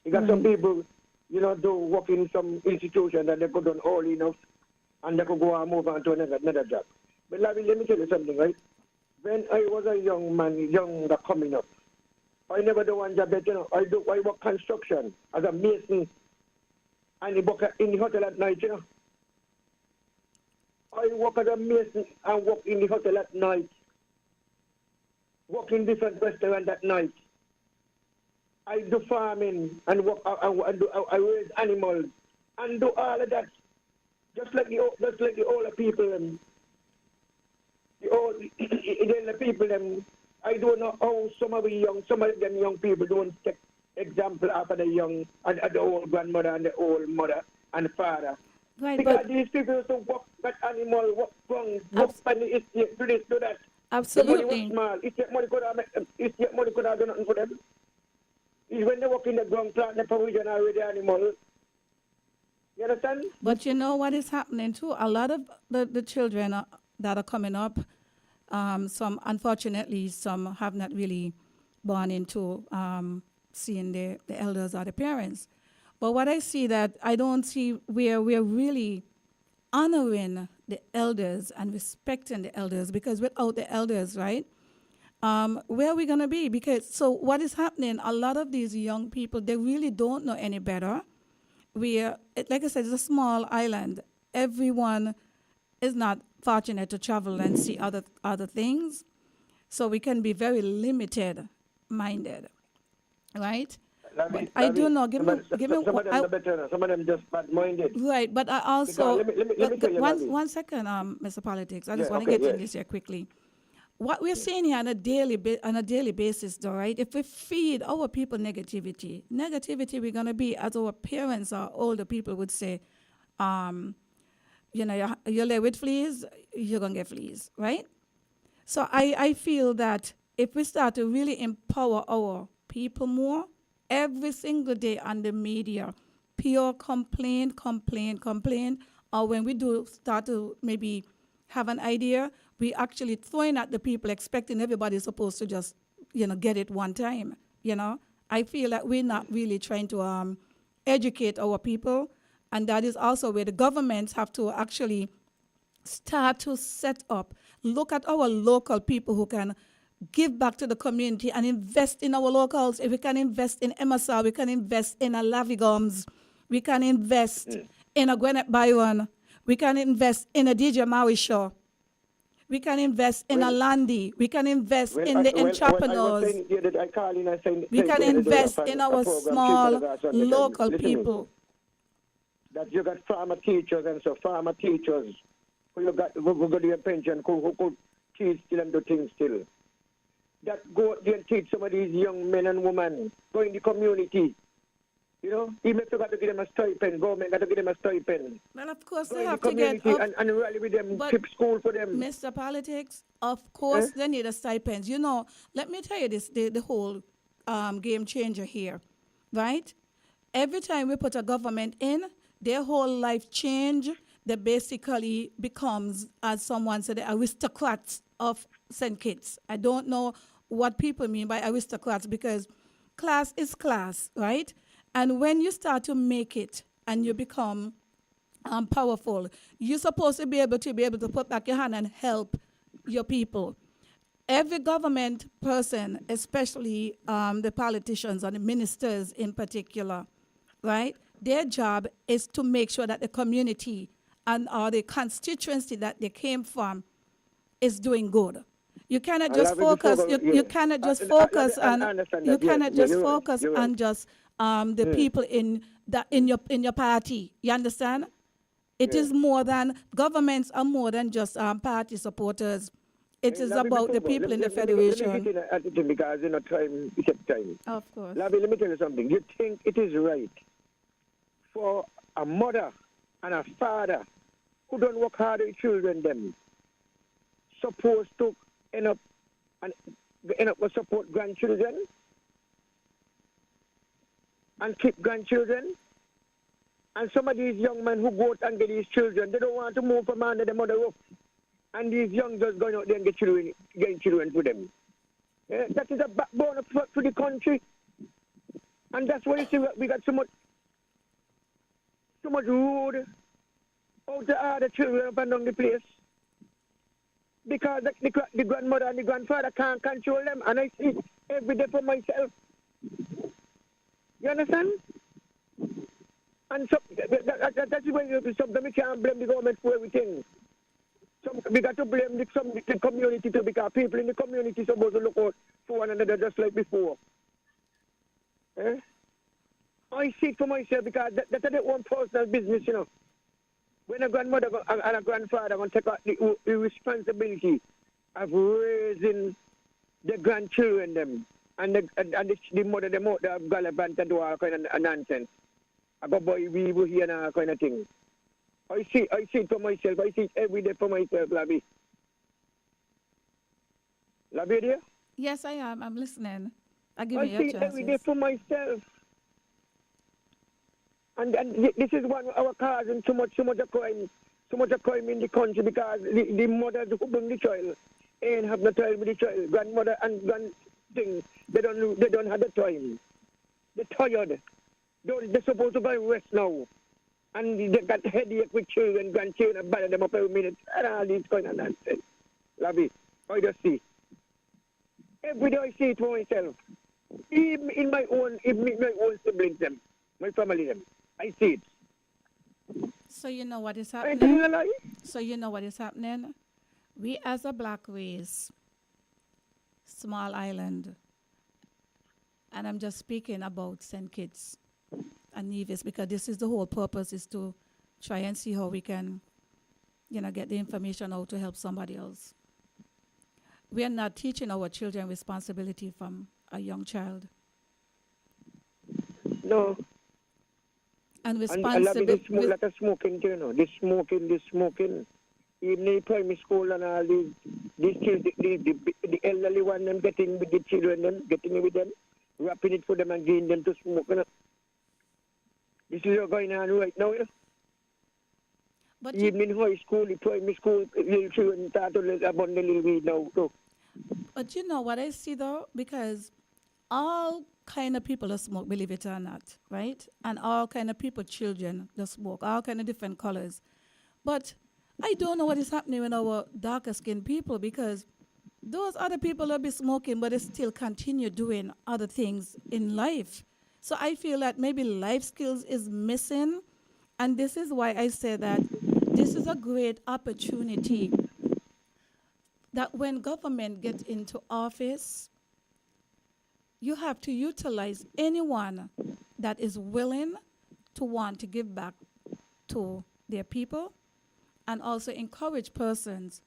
You got some people, do work in some institution that they could done all enough and they could go and move on to another job. But let me tell you something, right? When I was a young man, younger coming up, I never do one job that, I work construction as a mason and I work in the hotel at night, I work as a mason and work in the hotel at night. Work in different restaurants at night. I do farming and work. I raise animals and do all of that, just like the older people. The older people. I don't know how some of them young people don't take example after the old grandmother and the old mother and the father. Right, because but these people used to work that animal, work wrong, work on the estate, do this, do that. absolutely. The money was small. Estate money could have done nothing for them. Is when they work in the ground plant, the provision are with the animal. You understand? But you know what is happening too? A lot of the children that are coming up, some, unfortunately, some have not really born into seeing the elders or the parents. But what I see that I don't see where we're really honoring the elders and respecting the elders, because without the elders, right, where are we going to be? Because so what is happening, a lot of these young people, they really don't know any better. Like I said, it's a small island. Everyone is not fortunate to travel and see other things. So we can be very limited minded, right? But I do know. Give me. Some of them are better. Some of them just bad-minded. Right, but I also Because let me tell you, Lavi. one second, Mr. Politics. I just want to okay, get in this here quickly. What we're seeing here on a daily basis, though, right? If we feed our people negativity, we're gonna be, as our parents or older people would say, you lay with fleas, you're gonna get fleas, right? So I feel that if we start to really empower our people more, every single day on the media, pure complain, or when we do start to maybe have an idea, we actually throwing at the people, expecting everybody's supposed to just, get it one time, I feel that we're not really trying to educate our people, and that is also where the governments have to actually start to set up, look at our local people who can give back to the community and invest in our locals. If we can invest in MSR, we can invest in a Lavi Gumbs, we can invest in a Gwyneth Byron, we can invest in a DJ Maui show, we can invest in a Landy, we can invest in the entrepreneurs, we can invest in our small local people. That you got farmer teachers and so farmer teachers who got your pension, who could teach still and do things still. That go there and teach some of these young men and women, go in the community You know, even if you got to give them a stipend, government got to give them a stipend. Well, of course, Go they in the have to get community off. and rally with them, But keep school for them. Mr. Politics, of Eh? course, they need a stipend. You know, let me tell you this: the whole game changer here, right? Every time we put a government in, their whole life change. They basically becomes, as someone said, the aristocrats of St. Kitts. I don't know what people mean by aristocrats because class is class, right? And when you start to make it and you become powerful, you're supposed to be able to put back your hand and help your people. Every government person, especially the politicians and the ministers in particular, right? Their job is to make sure that the community and or the constituency that they came from is doing good. You cannot I just love it before, focus. You, yeah. you cannot just focus I on. understand You that, yes. cannot Yeah, just you're right. focus You're right. on just the people in that in your party. You understand? It Yeah. is more than governments are more than just party supporters. It Hey, is Lavi, about before the go, people in the let me get federation. in at it because you know time is time. Of course. Lavi, let me tell you something. You think it is right for a mother and a father who don't work hard with children them supposed to end up and end up with support grandchildren and keep grandchildren? And some of these young men who go out and get these children, they don't want to move from under the mother roof. And these young just going out there and getting children for them. That is a backbone for the country. And that's why you see we got so much road out to all the children up and down the place. Because the grandmother and the grandfather can't control them. And I see every day for myself. You understand? And so that's why sometimes we can't blame the government for everything. We got to blame the community too, because people in the community are supposed to look out for one another just like before. Eh? I see it for myself because that's their own personal business, you know. When a grandmother and a grandfather going to take out the responsibility of raising the grandchildren them and the mother them out there gallivant and do all kind of nonsense. I go boy we will hear that kind of thing. I see it for myself. I see it every day for myself, Lavi. Lavi, dear? Yes, I am. I'm listening. I give I you see your it every day chances. for myself. And this is one our causing so much of crime in the country because the mothers who bring the child ain't have no time with the child. Grandmother and grand thing, they don't have the time. They're tired. They're supposed to go and rest now. And they got headache with children, grandchildren, bother them up every minute, and all these kind of nonsense. Lavi, I just see. Every day I see it for myself. Even in my own siblings, them, my family, them. I see it. So you know what is I ain't telling happening? a lie. So you know what is happening? We as a black race, small island, and I'm just speaking about St. Kitts and Nevis because this is the whole purpose is to try and see how we can, get the information out to help somebody else. We are not teaching our children responsibility from a young child. No. And And I love it, this smoke, responsibility. like a smoking, you know. This smoking. Even in primary school and all these children, the elderly one, them getting with the children, them getting with them, wrapping it for them and giving them to smoke. You know. This is what's going on right now, you know. But Even in high school, the primary school, little children start to abandon the little weed now, too. But you know what I see though, because all kind of people that smoke, believe it or not, right? And all kind of people, children, that smoke, all kind of different colors. But I don't know what is happening with our darker skinned people because those other people will be smoking, but they still continue doing other things in life. So I feel that maybe life skills is missing, and this is why I say that this is a great opportunity that when government gets into office, you have to utilize anyone that is willing to want to give back to their people and also encourage persons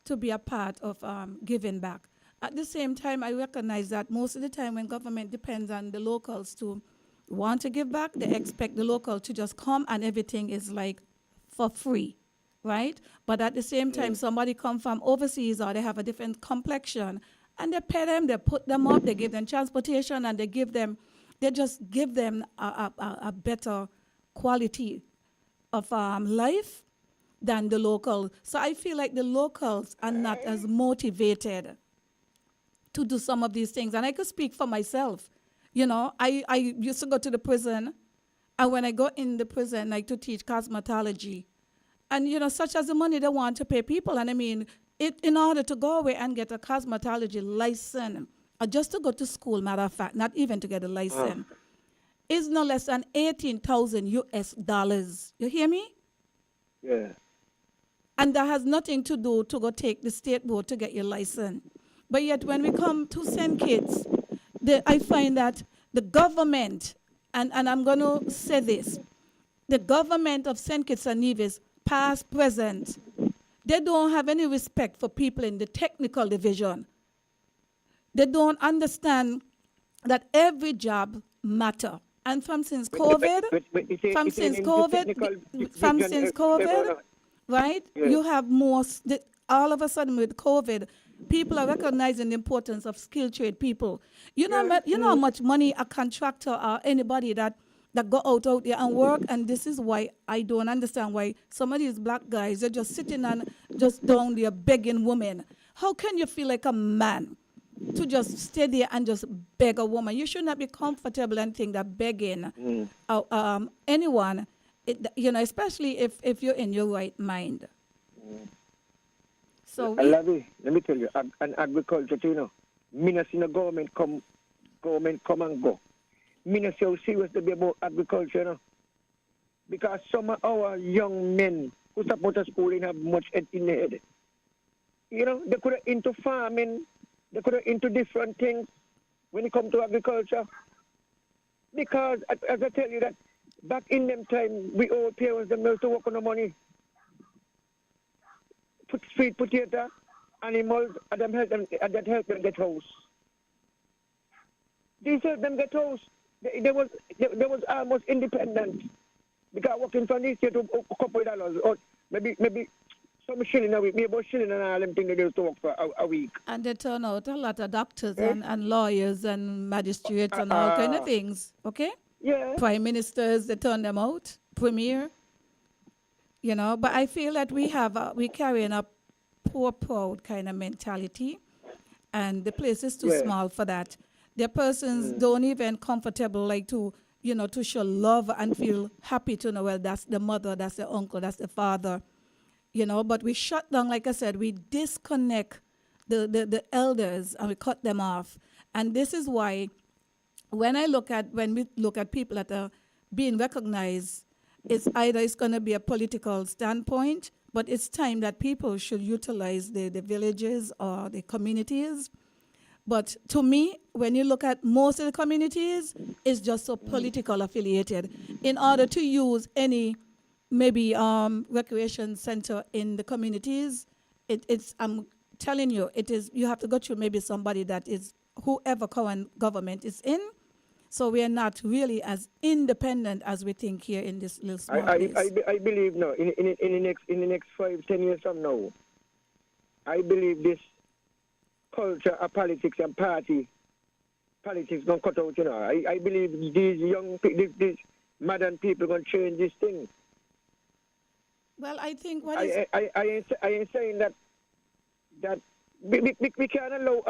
to be a part of giving back. At the same time, I recognize that most of the time when government depends on the locals to want to give back, they expect the local to just come and everything is like for free, right? But at the same time, somebody come from overseas or they have a different complexion and they pay them, they put them up, they give them transportation and they just give them a better quality of life than the locals. So I feel like the locals are not as motivated to do some of these things. And I could speak for myself. You know, I used to go to the prison, and when I go in the prison, like to teach cosmetology, and, you know, such as the money they want to pay people. And I mean, in order to go away and get a cosmetology license, or just to go to school, matter of fact, not even to get a license, is no less than 18,000 US dollars. You hear me? Yeah. And that has nothing to do to go take the state board to get your license. But yet when we come to send kids, I find that the government, and I'm going to say this, the government of St. Kitts and Nevis, past, present, they don't have any respect for people in the technical division. They don't understand that every job matter. And from since COVID, right, you have more, all of a sudden with COVID, people are recognizing the importance of skilled trade people. You know how much money a contractor or anybody that go out there and work, and this is why I don't understand why some of these black guys are just sitting and just down there begging women. How can you feel like a man to just stay there and just beg a woman? You should not be comfortable and think that begging anyone, you know, especially if you're in your right mind. So let me tell you, an agriculture, you know, me not see no government come and go. Me not see how serious they be about agriculture, you know. Because some of our young men who support school and have much head in their head. You know, they could have into farming, they could have into different things when it comes to agriculture. Because, as I tell you that, back in them time, we all parents them used to work on the money. Put sweet potato, animals, and that help them get house. These help them get house. They was almost independent. Because working from this year to a couple of dollars, or maybe some shilling a week, maybe about shilling and all them things they used to work for a week. And they turn out a lot of doctors and lawyers and magistrates and all kind of things, okay? Yeah. Prime ministers, they turn them out, premier. You know, but I feel that we carrying a poor, proud kind of mentality, and the place is too small for that. Their persons don't even comfortable like to, you know, to show love and feel happy to know, well, that's the mother, that's the uncle, that's the father, you know. But we shut down, like I said, we disconnect the elders and we cut them off. And this is why when we look at people that are being recognized, it's going to be a political standpoint, but it's time that people should utilize the villages or the communities. But to me, when you look at most of the communities, it's just so political affiliated. In order to use any maybe recreation center in the communities, I'm telling you, you have to go through maybe somebody that is whoever current government is in. So we are not really as independent as we think here in this little small place. I believe no. In the next 5-10 years from now, I believe this culture of politics and politics gonna cut out. You know, I believe these modern people gonna change this thing. Well, I think I ain't saying that we can't allow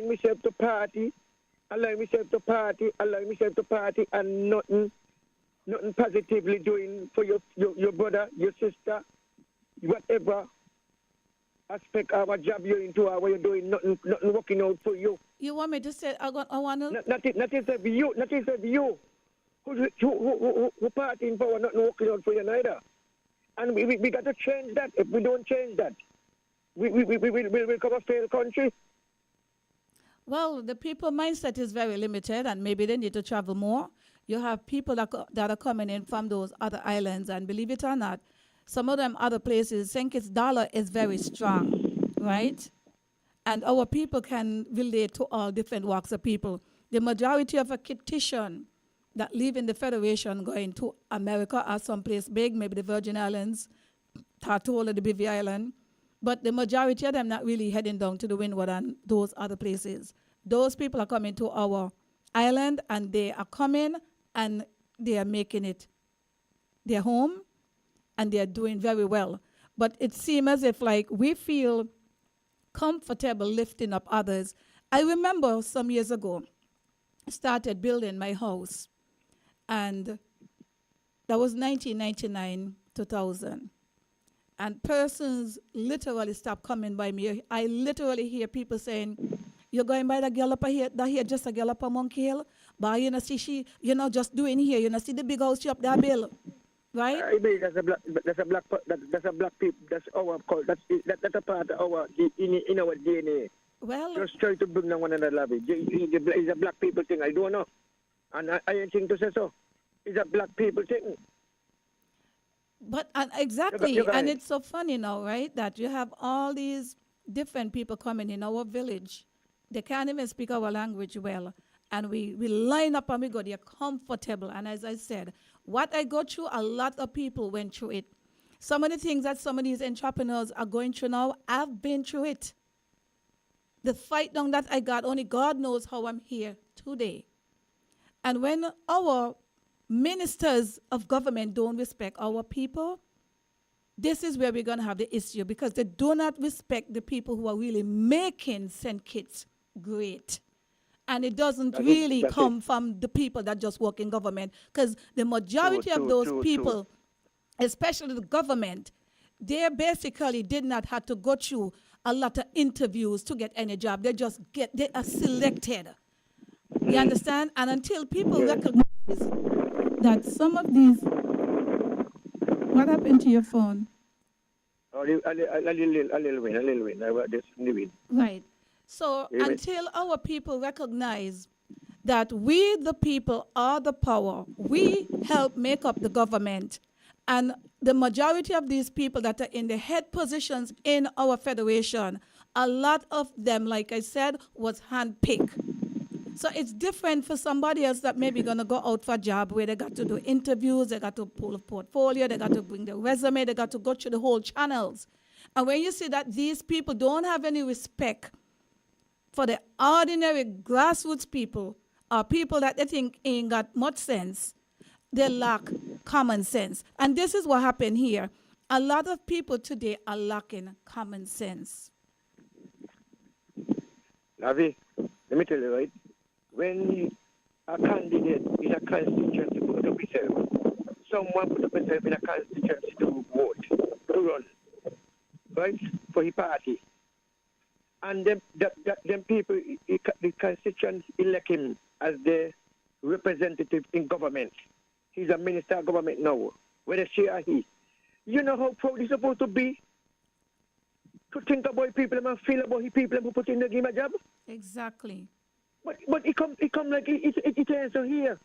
myself to party. Allow myself to party, and nothing positively doing for your brother, your sister, whatever aspect of a job you're into or what you're doing, nothing working out for you. You want me to say, I want to... Not you. Who party in power, nothing working out for you neither. And we got to change that. If we don't change that, we will become a failed country. Well, the people mindset is very limited, and maybe they need to travel more. You have people that are coming in from those other islands, and believe it or not, some of them other places, St. Kitts dollar is very strong, right? And our people can relate to all different walks of people. The majority of a Kittitian that leaving the Federation going to America or someplace big, maybe the Virgin Islands, Tortola, the Bivy Island. But the majority of them not really heading down to the Windward and those other places. Those people are coming to our island, and they are coming and they are making it their home, and they are doing very well. But it seems as if like we feel comfortable lifting up others. I remember some years ago, I started building my house, and that was 1999, 2000. And persons literally stopped coming by me. I literally hear people saying, "You're going by the girl up here, that here just a girl up a Monkey Hill, but you know, see she, you know, just doing here, you know, see the big house she up there, Bill." Right? I mean, that's a black people. That's our cult. That's a part of our in our DNA. Well, Just try to bring down one another, Lavi. It's a black people thing. I don't know, and I ain't think to say so. It's a black people thing. but exactly, You got and it. it's so funny now, right? That you have all these different people coming in our village. They can't even speak our language well, and we line up and we go. They're comfortable, and as I said, what I go through, a lot of people went through it. Some of the things that some of these entrepreneurs are going through now, I've been through it. The fight down that I got, only God knows how I'm here today. And when our ministers of government don't respect our people, this is where we're going to have the issue, because they do not respect the people who are really making St. Kitts great. And it doesn't really come from the people that just work in government, because the majority of those people, especially the government, they basically did not have to go through a lot of interviews to get any job. They are selected. You understand? And until people recognize that some of these, what happened to your phone? A little win. Right. So until our people recognize that we, the people, are the power, we help make up the government. And the majority of these people that are in the head positions in our federation, a lot of them, like I said, was handpicked. So it's different for somebody else that maybe going to go out for a job where they got to do interviews, they got to pull a portfolio, they got to bring their resume, they got to go through the whole channels. And when you see that these people don't have any respect for the ordinary grassroots people, or people that they think ain't got much sense, they lack common sense. And this is what happened here. A lot of people today are lacking common sense. Lavi, let me tell you, right? When a candidate in a constituency put up himself, someone put up himself in a constituency to vote, to run, right, for his party. And them people, the constituents elect him as the representative in government. He's a minister of government now, whether she or he. You know how proud he's supposed to be? To think about people and feel about the people who put in the game a job? Exactly. But it come like it answer here.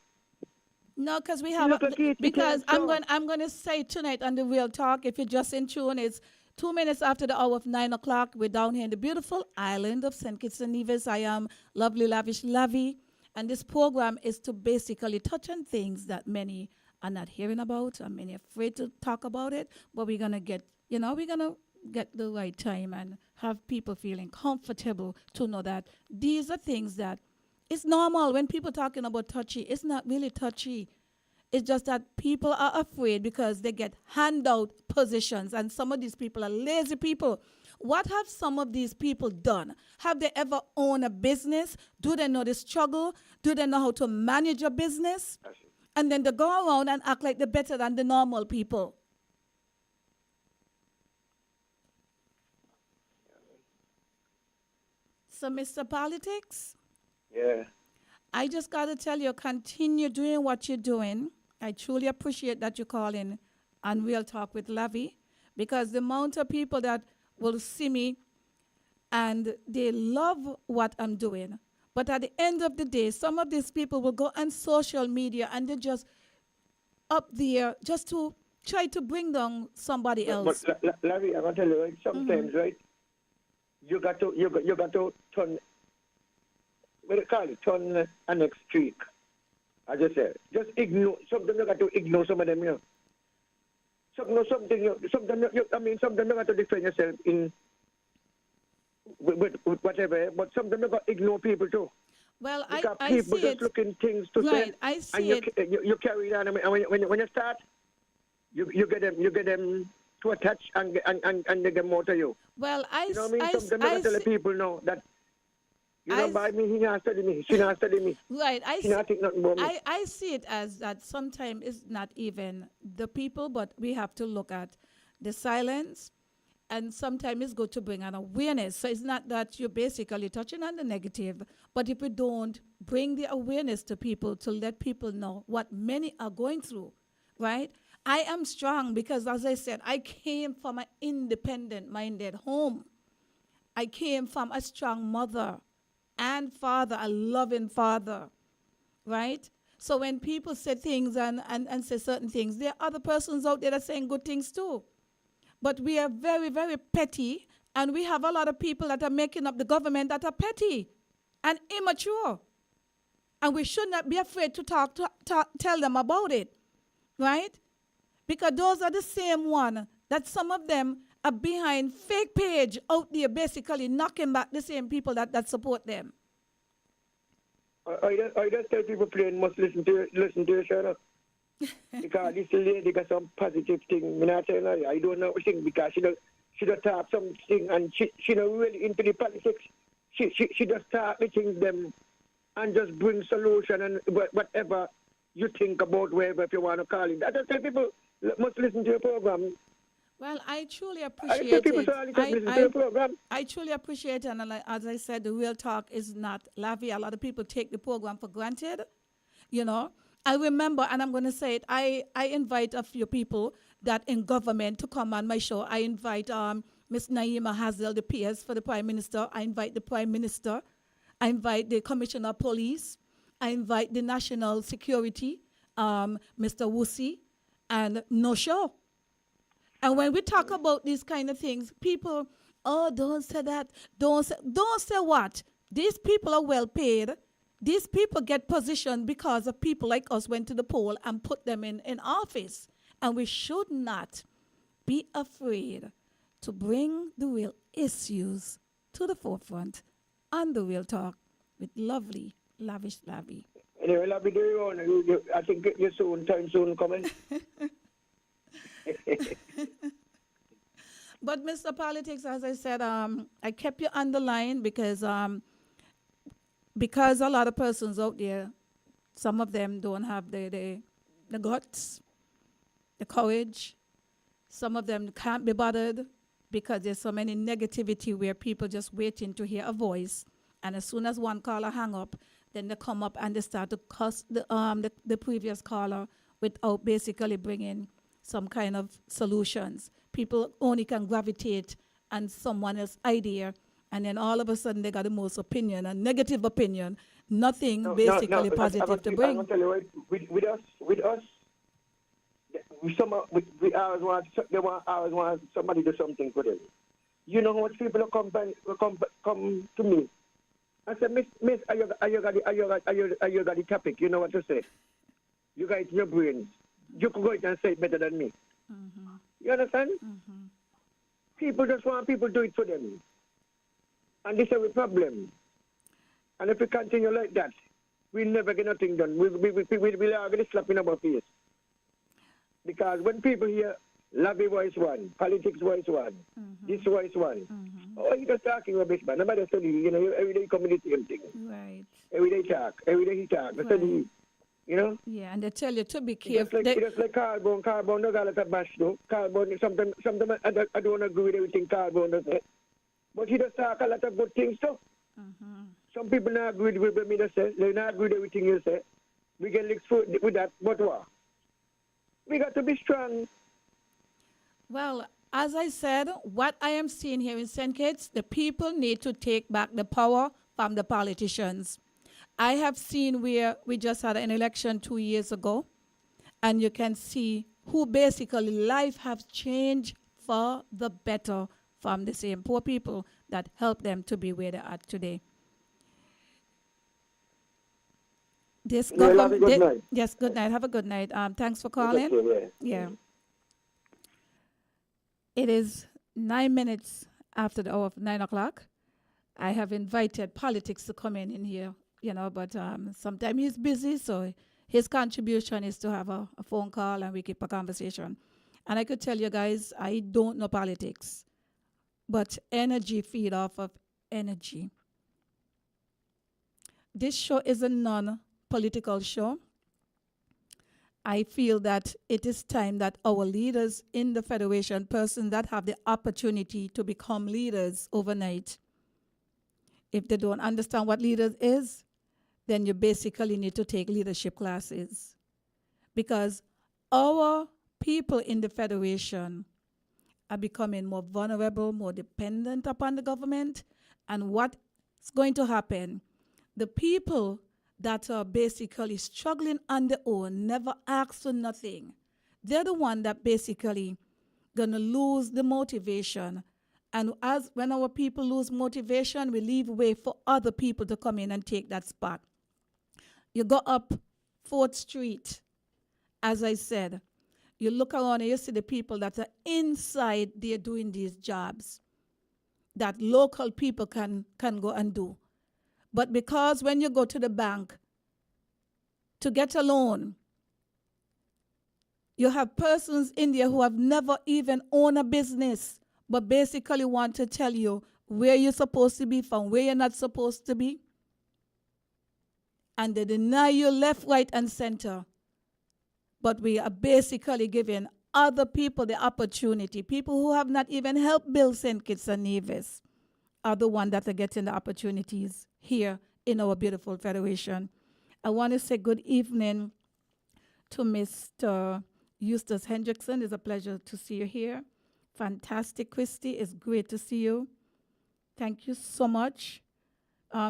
No, because we have because I'm going to say tonight on the Real Talk, if you're just in tune, it's 2 minutes after the hour of 9 o'clock. We're down here in the beautiful island of St. Kitts and Nevis. I am Lovely Lavish Lavi, and this program is to basically touch on things that many are not hearing about, and many are afraid to talk about it. But we're gonna get the right time and have people feeling comfortable to know that these are things that it's normal. When people talking about touchy, it's not really touchy. It's just that people are afraid because they get handout positions, and some of these people are lazy people. What have some of these people done? Have they ever owned a business? Do they know the struggle? Do they know how to manage a business? And then they go around and act like they're better than the normal people. So, Mr. Politics? Yeah. I just got to tell you, continue doing what you're doing. I truly appreciate that you call in on Real Talk with Lavi, because the amount of people that will see me and they love what I'm doing. But at the end of the day, some of these people will go on social media and they're just up there just to try to bring down somebody else. But Larry, I'm gonna tell you, right, sometimes, right, you got to turn, what do you call it, turn a next streak. As I said, just ignore. Sometimes you got to ignore some of them, you know. Sometimes sometimes you got to defend yourself in with whatever, but sometimes you got to ignore people too. Well, Because I people see just it. looking things to say, Right, I and see it. you carry on. And when you start, you get them to attach and they get more to you. Well, You know what I mean? Sometimes you got to tell the people know that you I don't s- buy me, he not study me, she not study me, right, she not think nothing about me. I see it as that sometimes it's not even the people, but we have to look at the silence, and sometimes it's good to bring an awareness. So it's not that you're basically touching on the negative, but if we don't bring the awareness to people to let people know what many are going through, right? I am strong because, as I said, I came from an independent minded home. I came from a strong mother and father, a loving father, right? So when people say things and say certain things, there are other persons out there that are saying good things too. But we are very, very petty, and we have a lot of people that are making up the government that are petty and immature. And we should not be afraid to tell them about it, right? Because those are the same one that some of them are behind fake page out there, basically knocking back the same people that support them. I just tell people playing must listen to your show. Because this lady got some positive thing. Me not saying I don't know what thing because she don't talk something and she not really into the politics. She just talk the things them and just bring solution and whatever you think about wherever if you want to call it. I just tell people must listen to your program. Well, I truly I tell appreciate people it. to listen to your program. I truly appreciate it. And as I said, the real talk is not Lavi. A lot of people take the program for granted, you know. I remember, and I'm going to say it, I invite a few people that in government to come on my show. I invite Miss Naima Hazel, the PS for the Prime Minister. I invite the Prime Minister. I invite the Commissioner of Police. I invite the National Security, Mr. Wusi, and no show. And when we talk about these kind of things, people, oh, don't say that. Don't say what? These people are well paid. These people get positioned because of people like us went to the poll and put them in office. And we should not be afraid to bring the real issues to the forefront on the real talk with lovely, lavish Lavi. Anyway, I'll be doing I think you time soon coming. But Mr. Politics, as I said, I kept you on the line because a lot of persons out there, some of them don't have the guts, the courage. Some of them can't be bothered because there's so many negativity where people just waiting to hear a voice, and as soon as one caller hang up, then they come up and they start to cuss the previous caller without basically bringing some kind of solutions. People only can gravitate on someone else's idea, and then all of a sudden they got the most opinion, a negative opinion, nothing basically positive to I'm bring. gonna tell you what, with us, we always want somebody to do something for them. You know how much people will come to me. I said, Miss, are you got the topic? You know what to say. You got it in your brains. You could go and say it better than me. Mm-hmm. You understand? Mm-hmm. People just want people to do it for them. And this is a problem. And if we continue like that, we'll never get nothing done. We'll are going to slap in our face. Because when people hear Lavi voice one, politics voice one, this voice one, oh, you just talking rubbish, man. Nobody study, you know, every day come with the same thing. Right. Every day he talk. Right. Study, you know? Yeah, and they tell you to be careful. It's just like Carbone no got a bash though. Carbone, sometimes I don't agree with everything Carbone does. But he does talk a lot of good things too. Mm-hmm. Some people not agree with me that say, they not agree with everything you say. We get licked with that, but what? We got to be strong. Well, as I said, what I am seeing here in St. Kitts, the people need to take back the power from the politicians. I have seen where we just had an election 2 years ago, and you can see who basically life has changed for the better from the same poor people that helped them to be where they are today. This Yeah, love you. Good night. yes, good night. Have a good night. Thanks for calling. Okay, Yeah. It is 9 minutes after the hour of 9 o'clock. I have invited politics to come in here, but sometimes he's busy, so his contribution is to have a phone call and we keep a conversation. And I could tell you guys, I don't know politics, but energy feed off of energy. This show is a non-political show. I feel that it is time that our leaders in the Federation, persons that have the opportunity to become leaders overnight, if they don't understand what leaders is, then you basically need to take leadership classes. Because our people in the Federation are becoming more vulnerable, more dependent upon the government. And what's going to happen? The people that are basically struggling on their own, never ask for nothing, they're the one that basically gonna lose the motivation. And as when our people lose motivation, we leave way for other people to come in and take that spot. You go up 4th Street, as I said, you look around and you see the people that are inside there doing these jobs that local people can go and do. But because when you go to the bank to get a loan, you have persons in there who have never even owned a business, but basically want to tell you where you're supposed to be from where you're not supposed to be. And they deny you left, right, and center. But we are basically giving other people the opportunity. People who have not even helped build St. Kitts and Nevis are the ones that are getting the opportunities here in our beautiful Federation. I want to say good evening to Mr. Eustace Hendrickson. It's a pleasure to see you here. Fantastic, Christy. It's great to see you. Thank you so much.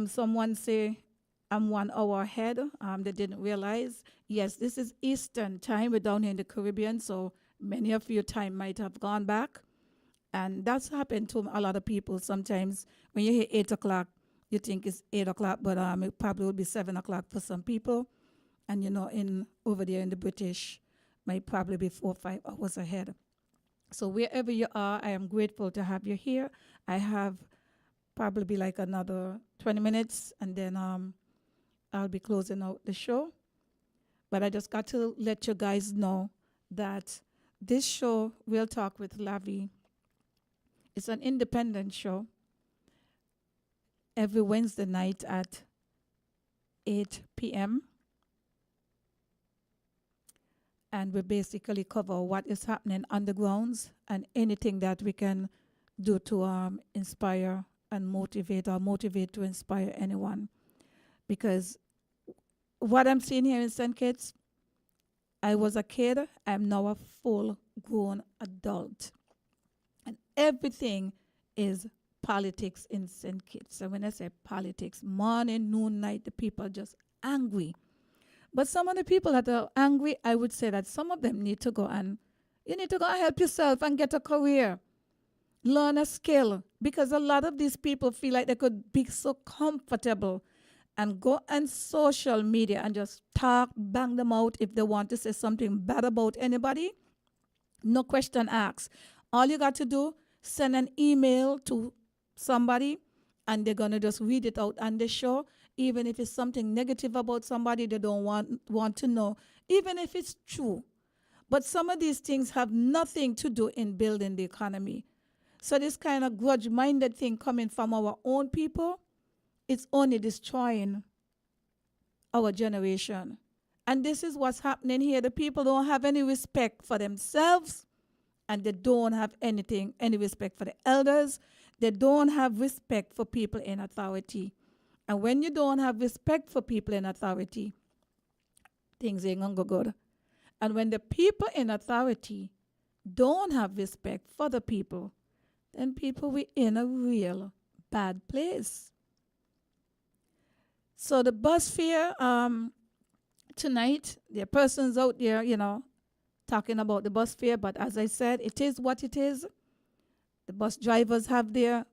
Someone say I'm 1 hour ahead. They didn't realize. Yes, this is Eastern time. We're down here in the Caribbean, so many of your time might have gone back. And that's happened to a lot of people. Sometimes when you hear 8 o'clock, you think it's 8 o'clock, but it probably will be 7 o'clock for some people. And in over there in the British, might probably be 4 or 5 hours ahead. So wherever you are, I am grateful to have you here. I have probably like another 20 minutes, and then I'll be closing out the show. But I just got to let you guys know that this show, Real Talk with Lavi, it's an independent show every Wednesday night at 8 p.m. And we basically cover what is happening undergrounds and anything that we can do to inspire and motivate to inspire anyone. Because what I'm seeing here in St. Kitts, I was a kid, I'm now a full-grown adult. And everything is politics in St. Kitts. So when I say politics, morning, noon, night, the people are just angry. But some of the people that are angry, I would say that some of them need to go and help yourself and get a career. Learn a skill. Because a lot of these people feel like they could be so comfortable and go on social media and just talk, bang them out if they want to say something bad about anybody. No question asked. All you got to do, send an email to somebody and they're going to just read it out on the show. Even if it's something negative about somebody they don't want to know, even if it's true. But some of these things have nothing to do in building the economy. So this kind of grudge-minded thing coming from our own people, it's only destroying our generation. And this is what's happening here. The people don't have any respect for themselves, and they don't have any respect for the elders. They don't have respect for people in authority. And when you don't have respect for people in authority, things ain't gonna go good. And when the people in authority don't have respect for the people, then people will in a real bad place. So the bus fare, tonight, there are persons out there, talking about the bus fare, but as I said, it is what it is. The bus drivers have their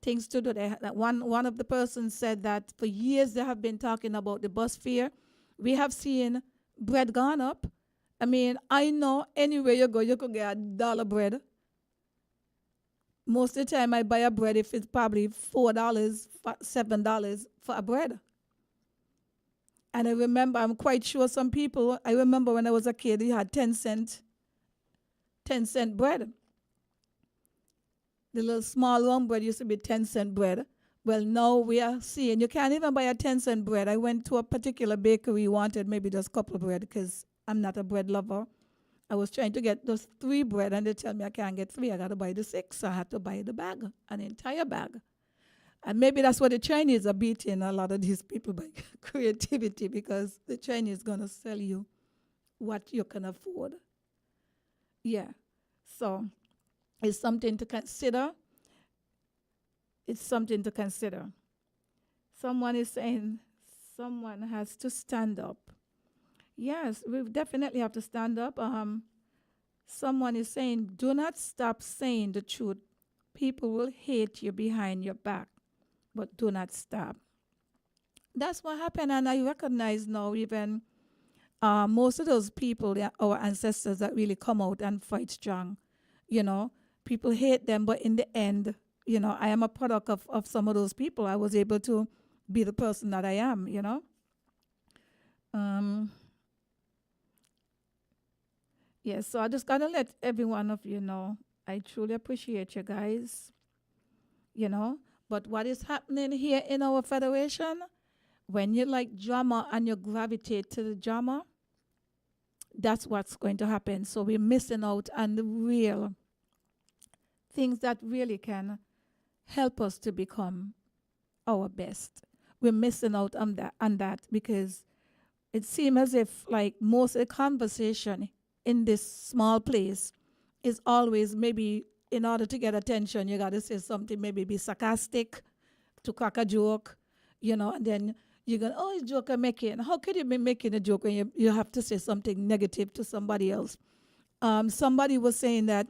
things to do. One of the persons said that for years they have been talking about the bus fare, We have seen bread gone up. I mean, I know anywhere you go, you could get a dollar bread. Most of the time, I buy a bread if it's probably $4, $7 for a bread. And I remember, I'm quite sure some people, I remember when I was a kid, you had 10 cent bread. The little small round bread used to be 10-cent bread. Well, now we are seeing you can't even buy a 10-cent bread. I went to a particular bakery, wanted maybe just a couple of bread because I'm not a bread lover. I was trying to get those 3 bread, and they tell me I can't get 3. I got to buy the 6. So I had to buy the bag, an entire bag. And maybe that's what the Chinese are beating a lot of these people by creativity, because the Chinese going to sell you what you can afford. Yeah. So it's something to consider. It's something to consider. Someone is saying someone has to stand up. Yes, we definitely have to stand up. Someone is saying, do not stop saying the truth. People will hate you behind your back, but do not stop. That's what happened, and I recognize now even most of those people, our ancestors that really come out and fight strong, people hate them, but in the end, I am a product of some of those people. I was able to be the person that I am, Yes, so I just got to let every one of you know, I truly appreciate you guys, But what is happening here in our federation, when you like drama and you gravitate to the drama, that's what's going to happen. So we're missing out on the real things that really can help us to become our best. We're missing out on that because it seems as if like most of the conversation in this small place is always maybe in order to get attention, you got to say something, maybe be sarcastic, to crack a joke, and then you're going, oh, it's joke I'm making. How could you be making a joke when you have to say something negative to somebody else? Somebody was saying that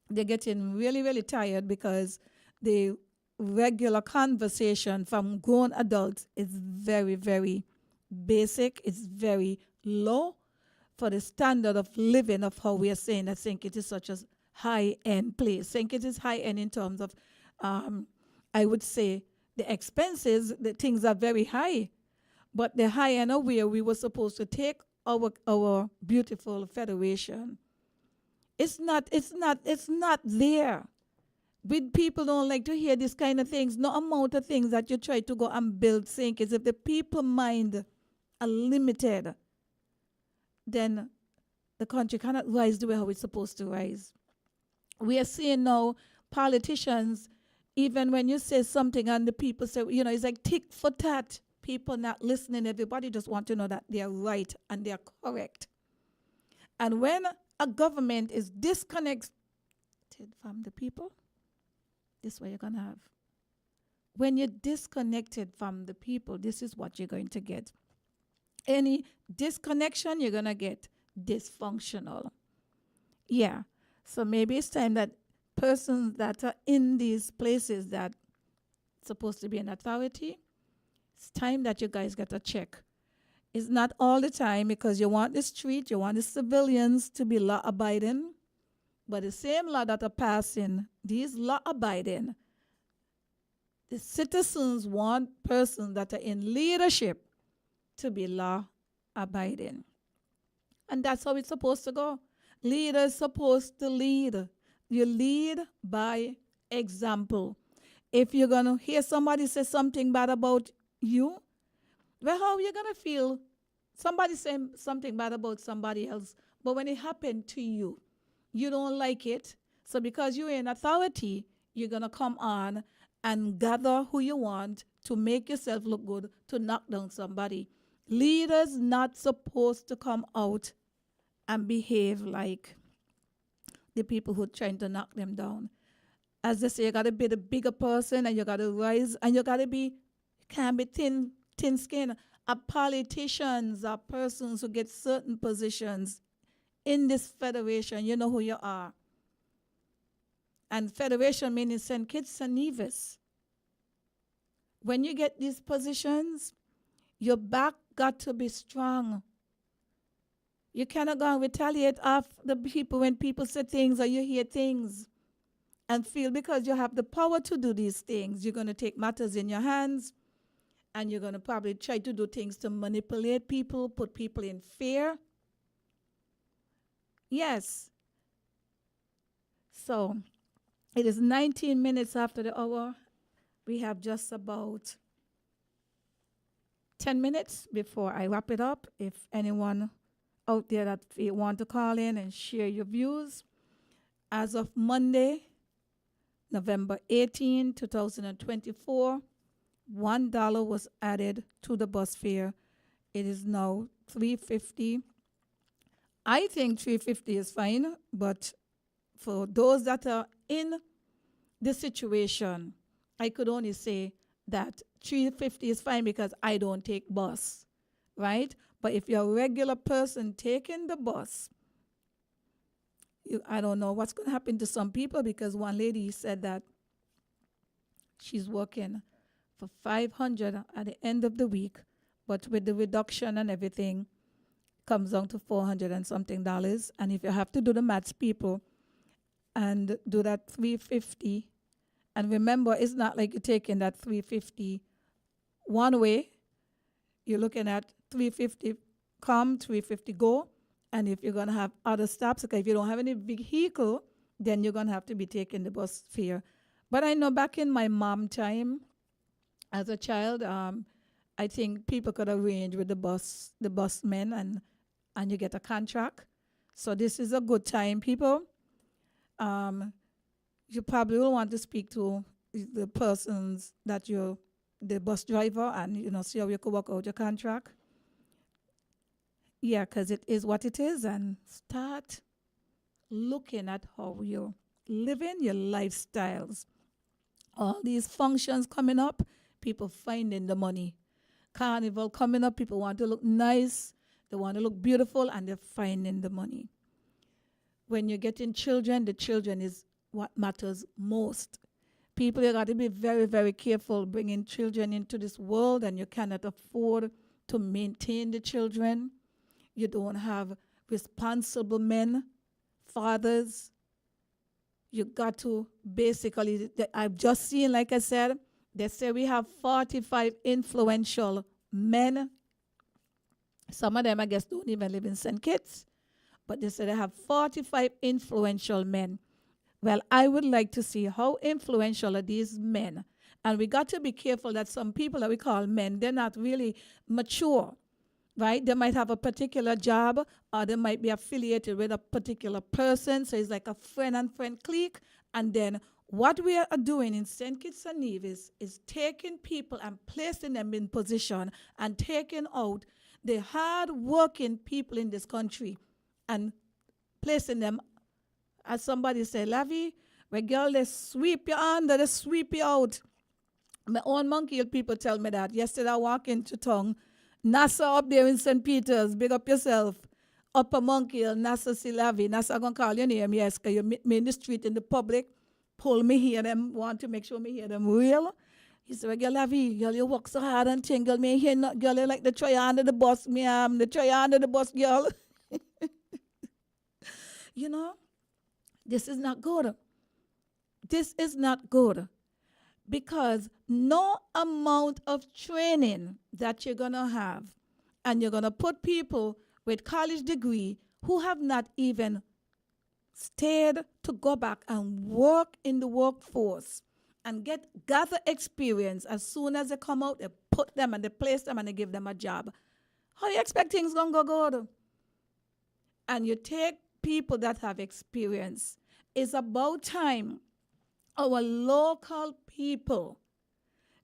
they're getting really, really tired because the regular conversation from grown adults is very, very basic. It's very low for the standard of living of how we are saying. I think it is such a high-end place. I think it is high-end in terms of, I would say, the expenses, the things are very high. But the high end of where we were supposed to take our beautiful federation, it's not there. People don't like to hear this kind of things. No amount of things that you try to go and build think is if the people mind are limited, then the country cannot rise the way how it's supposed to rise. We are seeing now politicians, even when you say something and the people say, it's like tick for tat. People not listening. Everybody just want to know that they are right and they are correct. And when a government is disconnected from the people, this is what you're going to have. When you're disconnected from the people, this is what you're going to get. Any disconnection, you're going to get dysfunctional. Yeah. So maybe it's time that persons that are in these places that supposed to be an authority, it's time that you guys get a check. It's not all the time because you want the street, you want the civilians to be law-abiding, but the same law that are passing, these law-abiding, the citizens want persons that are in leadership to be law-abiding. And that's how it's supposed to go. Leaders supposed to lead. You lead by example. If you're going to hear somebody say something bad about you, well, how are you going to feel? Somebody saying something bad about somebody else, but when it happened to you, you don't like it. So because you're in authority, you're going to come on and gather who you want to make yourself look good, to knock down somebody. Leaders not supposed to come out and behave like the people who are trying to knock them down. As they say, you got to be the bigger person and you got to rise and you got to be, you can't be thin skin. Politicians are persons who get certain positions in this federation. You know who you are. And federation means St. Kitts and Nevis. When you get these positions, Your back got to be strong. You cannot go and retaliate off the people when people say things or you hear things and feel because you have the power to do these things. You're going to take matters in your hands and you're going to probably try to do things to manipulate people, put people in fear. Yes. So it is 19 minutes after the hour. We have just about 10 minutes before I wrap it up. If anyone out there that you want to call in and share your views, as of Monday, November 18, 2024, $1 was added to the bus fare. It is now $3.50. I think $3.50 is fine, but for those that are in the situation, I could only say that $3.50 is fine because I don't take bus, right? But if you're a regular person taking the bus, I don't know what's going to happen to some people, because one lady said that she's working for $500 at the end of the week, but with the reduction and everything, comes down to $400 and something dollars. And if you have to do the maths, people, and do that $3.50, and remember, it's not like you're taking that $3.50 one way. You're looking at $3.50 come, $3.50 go. And if you're going to have other stops, okay, if you don't have any vehicle, then you're going to have to be taking the bus fare. But I know back in my mom time, as a child, I think people could arrange with the busmen, and you get a contract. So this is a good time, people. You probably will want to speak to the persons that the bus driver, and see how you could work out your contract. Yeah, because it is what it is, and start looking at how you're living your lifestyles. All these functions coming up, people finding the money. Carnival coming up, people want to look nice, they want to look beautiful, and they're finding the money. When you're getting children, the children is what matters most. People, you got to be very, very careful bringing children into this world, and you cannot afford to maintain the children. You don't have responsible men, fathers. You got to basically, I've just seen, like I said, they say we have 45 influential men. Some of them, I guess, don't even live in St. Kitts. But they say they have 45 influential men. Well, I would like to see how influential are these men. And we got to be careful that some people that we call men, they're not really mature, right? They might have a particular job, or they might be affiliated with a particular person. So it's like a friend and friend clique. And then what we are doing in St. Kitts and Nevis is taking people and placing them in position and taking out the hard-working people in this country and placing them, as somebody said, Lavi, when girl, they sweep you under, they sweep you out. My own Monkey Hill people tell me that. Yesterday I walked into town, NASA up there in St. Peter's, big up yourself. Upper Monkey Hill, NASA see Lavi. NASA going to call your name, yes, because you meet me in the street in the public, pull me hear them, want to make sure me hear them real. He said, well, girl, Lavi, girl, you work so hard and thing, girl, me hear not, girl, you like the try under the bus, me the try under the bus, girl. This is not good. This is not good, because no amount of training that you're going to have, and you're going to put people with college degree who have not even stayed to go back and work in the workforce and gather experience. As soon as they come out, they put them and they place them and they give them a job. How do you expect things going to go good? And you take people that have experience. It's about time our local people,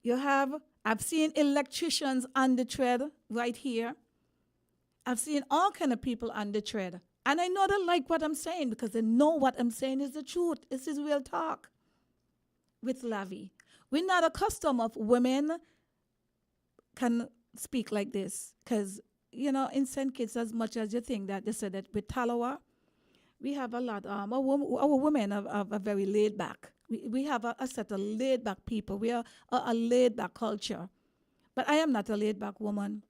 I've seen electricians on the tread right here. I've seen all kind of people on the tread. And I know they like what I'm saying because they know what I'm saying is the truth. This is real talk with Lavi. We're not accustomed of women can speak like this because, in St. Kitts, as much as you think that they said that with Talawa, we have a lot, our women are very laid back. We have a set of laid back people. We are a laid back culture. But I am not a laid back woman.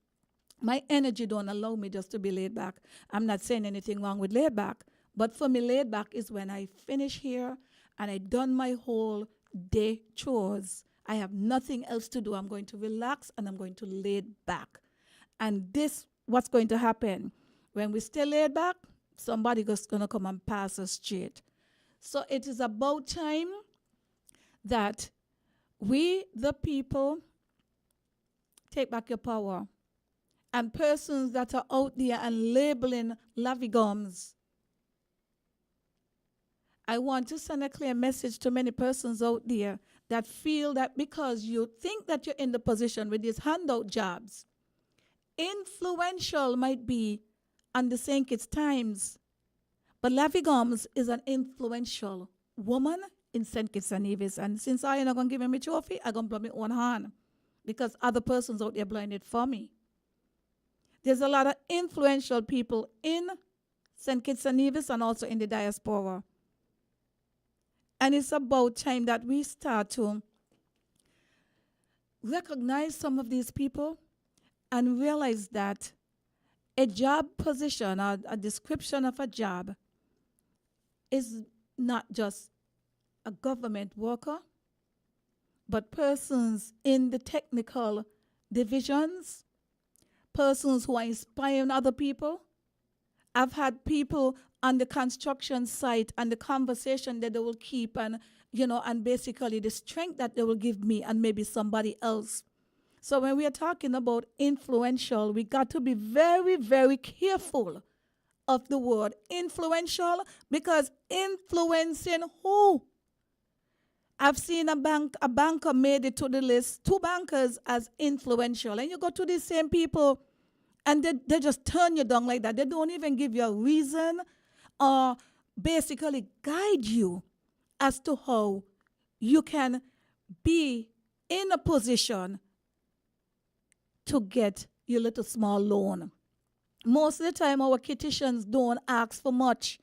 My energy don't allow me just to be laid back. I'm not saying anything wrong with laid back, but for me, laid back is when I finish here and I done my whole day chores. I have nothing else to do. I'm going to relax and I'm going to lay back. And this, what's going to happen? When we stay laid back, somebody is going to come and pass us straight. So it is about time that we, the people, take back your power. And persons that are out there and labeling Lavi Gumbs, I want to send a clear message to many persons out there that feel that because you think that you're in the position with these handout jobs, influential might be on the St. Kitts Times. But Lavi Gumbs is an influential woman in St. Kitts and Nevis. And since I ain't not going to give him a trophy, I'm going to blow my own hand because other persons out there blowing it for me. There's a lot of influential people in St. Kitts and Nevis and also in the diaspora. And it's about time that we start to recognize some of these people and realize that a job position or a description of a job is not just a government worker, but persons in the technical divisions, persons who are inspiring other people. I've had people on the construction site and the conversation that they will keep and, and basically the strength that they will give me and maybe somebody else. So when we are talking about influential, we got to be very, very careful of the word influential because influencing who? I've seen a banker made it to the list, 2 bankers as influential. And you go to these same people and they just turn you down like that. They don't even give you a reason or basically guide you as to how you can be in a position to get your little small loan. Most of the time, our Kittitians don't ask for much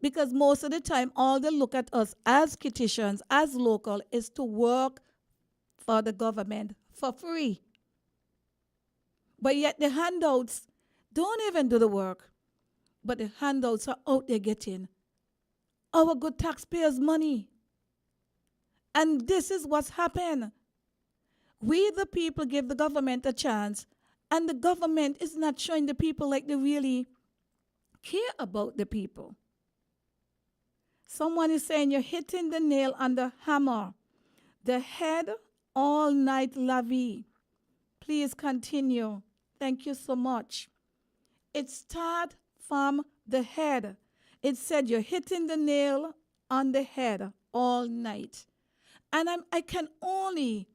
because most of the time, all they look at us as Kittitians, as local, is to work for the government for free. But yet the handouts don't even do the work. But the handouts are out there getting our good taxpayers' money. And this is what's happened. We, the people, give the government a chance, and the government is not showing the people like they really care about the people. Someone is saying you're hitting the nail on the hammer. The head all night, Lavi. Please continue. Thank you so much. It starts from the head. It said you're hitting the nail on the head all night. And I can only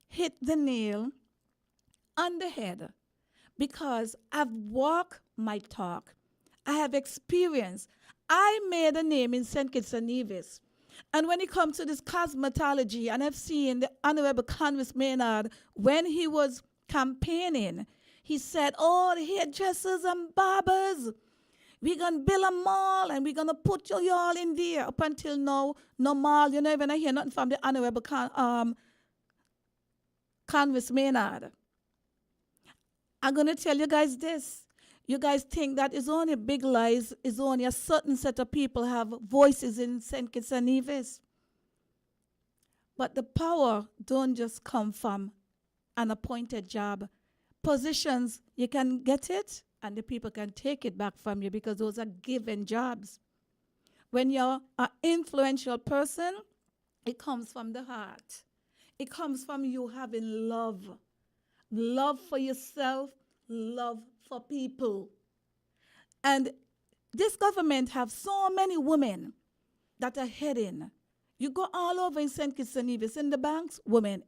hit the nail on the head because I've walked my talk. I have experience. I made a name in St. Kitts and Nevis. And when it comes to this cosmetology, and I've seen the Honorable Congress Maynard, when he was campaigning, he said, oh, the hairdressers and barbers, we're going to build a mall and we're going to put you all in there. Up until now, no mall. You know, even I hear nothing from the Honorable Congress Maynard. I'm going to tell you guys this. You guys think that is only big lies, is only a certain set of people have voices in St. Kitts and Nevis. But the power don't just come from an appointed job. Positions, you can get it and the people can take it back from you because those are given jobs. When you're an influential person, it comes from the heart. It comes from you having love. Love for yourself, love for people. And this government have so many women that are heading. You go all over in St. Kitts and Nevis, in the banks, women.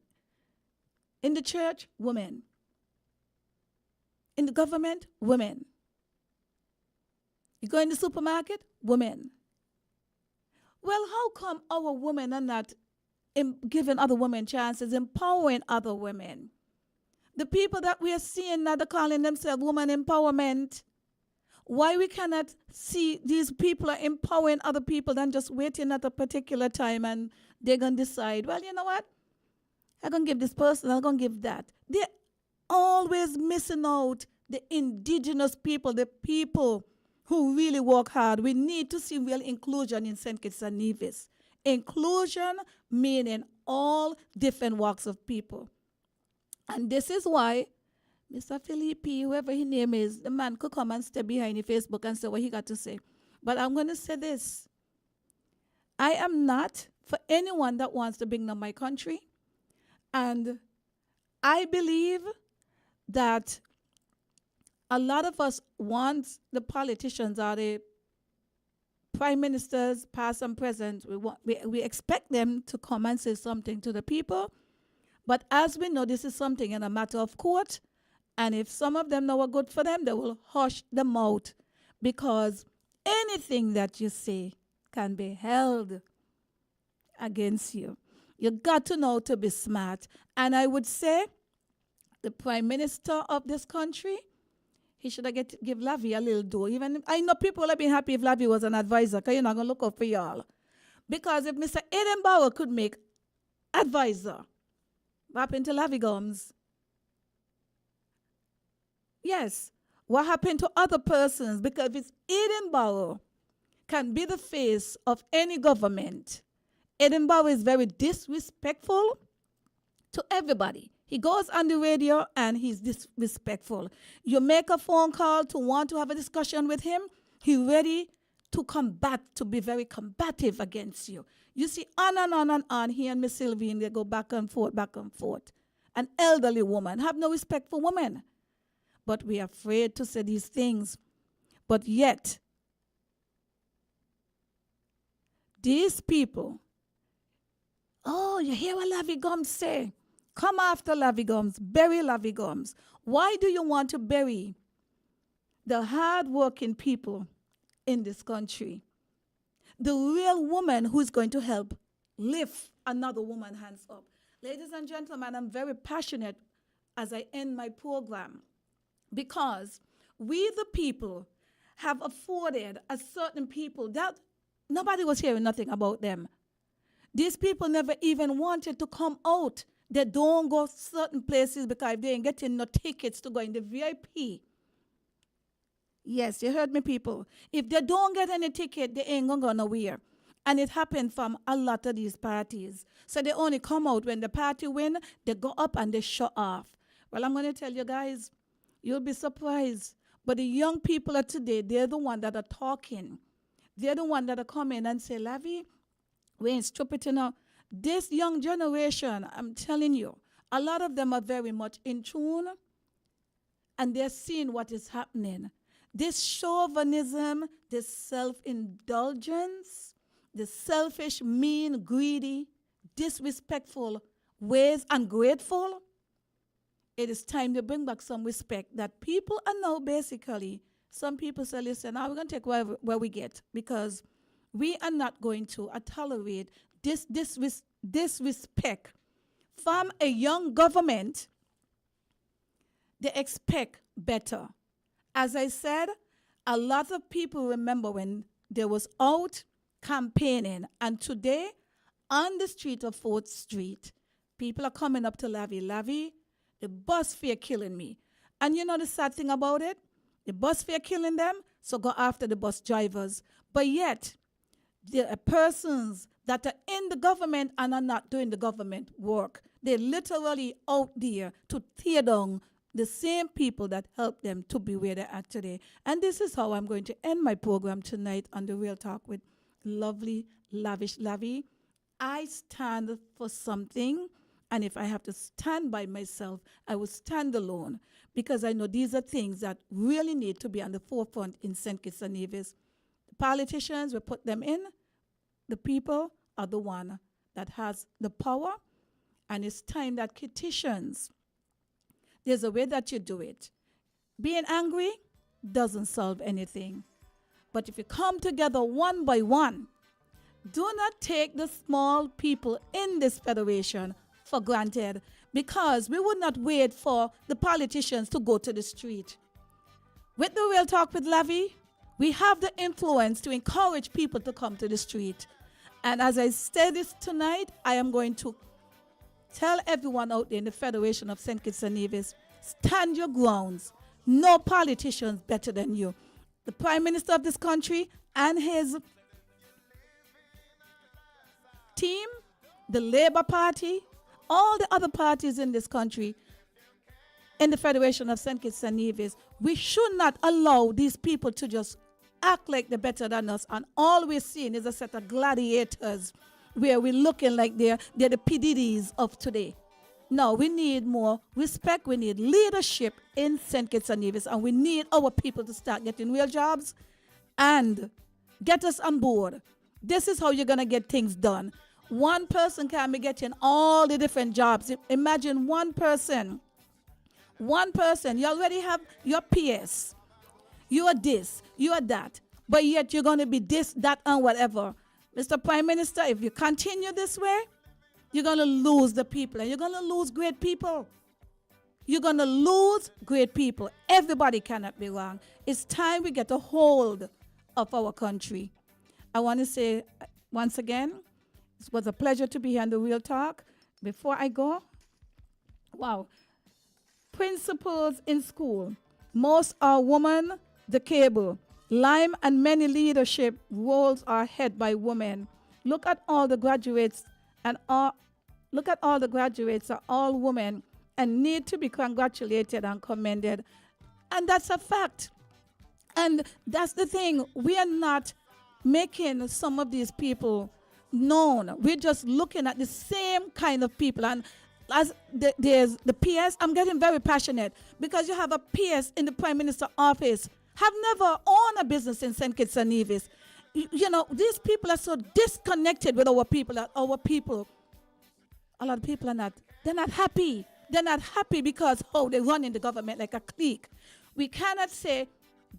In the church, women. In the government, women. You go in the supermarket, women. Well, how come our women are not giving other women chances, empowering other women? The people that we are seeing now, they're calling themselves woman empowerment. Why we cannot see these people are empowering other people than just waiting at a particular time and they're going to decide, well, you know what? I'm going to give this person, I'm going to give that. always missing out the indigenous people, the people who really work hard. We need to see real inclusion in St. Kitts and Nevis. Inclusion meaning all different walks of people. And this is why Mr. Philippe, whoever his name is, the man could come and step behind the Facebook and say what he got to say. But I'm going to say this. I am not for anyone that wants to bring down my country. And I believe that a lot of us want the politicians or the prime ministers, past and present, we expect them to come and say something to the people. But as we know, this is something in a matter of court. And if some of them know what good for them, they will hush them out. Because anything that you say can be held against you. You got to know to be smart. And I would say the prime minister of this country, he should have give Lavi a little do. Even I know people would have been happy if Lavi was an advisor, because you're not going to look out for y'all. Because if Mr. Edinburgh could make advisor, what happened to Lavi Gumbs? Yes. What happened to other persons? Because if Edinburgh can be the face of any government, Edinburgh is very disrespectful to everybody. He goes on the radio and he's disrespectful. You make a phone call to want to have a discussion with him, he's ready to combat, to be very combative against you. You see, on and on and on, he and Miss Sylvine, they go back and forth, back and forth. An elderly woman, have no respect for women. But we are afraid to say these things. But yet, these people, oh, you hear what Lavi Gumbs say? Come after Lavi Gumbs, bury Lavi Gumbs. Why do you want to bury the hard-working people in this country? The real woman who's going to help lift another woman's hands up. Ladies and gentlemen, I'm very passionate as I end my program because we, the people, have afforded a certain people that nobody was hearing nothing about them. These people never even wanted to come out. They don't go certain places because they ain't getting no tickets to go in the VIP. Yes, you heard me, people. If they don't get any ticket, they ain't going to go nowhere. And it happened from a lot of these parties. So they only come out when the party win, they go up and they shut off. Well, I'm going to tell you guys, you'll be surprised. But the young people of today, they're the ones that are talking. They're the ones that are coming and say, Lavi, we ain't stupid enough. This young generation, I'm telling you, a lot of them are very much in tune and they're seeing what is happening. This chauvinism, this self-indulgence, the selfish, mean, greedy, disrespectful ways, ungrateful, it is time to bring back some respect that people are now basically, some people say, listen, now we're going to take where we get because we are not going to tolerate this disrespect from a young government. They expect better. As I said, a lot of people remember when they was out campaigning, and today on the street of 4th Street, people are coming up to Lavi, the bus fare killing me. And you know the sad thing about it? The bus fare killing them, so go after the bus drivers. But yet, there are persons that are in the government and are not doing the government work. They're literally out there to tear down the same people that helped them to be where they're at today. And this is how I'm going to end my program tonight on The Real Talk with lovely, lavish Lavi. I stand for something, and if I have to stand by myself, I will stand alone because I know these are things that really need to be on the forefront in St. Kitts and Nevis. The politicians, we put them in. The people are the one that has the power, and it's time that Kittitians, there's a way that you do it. Being angry doesn't solve anything. But if you come together one by one, do not take the small people in this federation for granted because we would not wait for the politicians to go to the street. With The Real Talk with Lavi, we have the influence to encourage people to come to the street. And as I say this tonight, I am going to tell everyone out there in the Federation of St. Kitts and Nevis, Stand your grounds. No politician is better than you. The Prime Minister of this country and his team, the Labour Party, all the other parties in this country, in the Federation of St. Kitts and Nevis, we should not allow these people to just act like they're better than us, and all we're seeing is a set of gladiators where we're looking like they're the PDDs of today. No, we need more respect. We need leadership in St. Kitts and Nevis, and we need our people to start getting real jobs and get us on board. This is how you're going to get things done. One person can be getting all the different jobs. Imagine one person. You already have your PS. You are this, you are that. But yet you're going to be this, that, and whatever. Mr. Prime Minister, if you continue this way, you're going to lose the people. And you're going to lose great people. You're going to lose great people. Everybody cannot be wrong. It's time we get a hold of our country. I want to say once again, it was a pleasure to be here on The Real Talk. Before I go, wow. Principals in school. Most are women, the cable. Lime and many leadership roles are held by women. Look at all the graduates are all women and need to be congratulated and commended. And that's a fact. And that's the thing. We are not making some of these people known. We're just looking at the same kind of people. And as there's the PS, I'm getting very passionate because you have a PS in the Prime Minister office, have never owned a business in St. Kitts and Nevis. You know, these people are so disconnected with our people that our people, a lot of people are not, they're not happy. They're not happy because, they run in the government like a clique. We cannot say,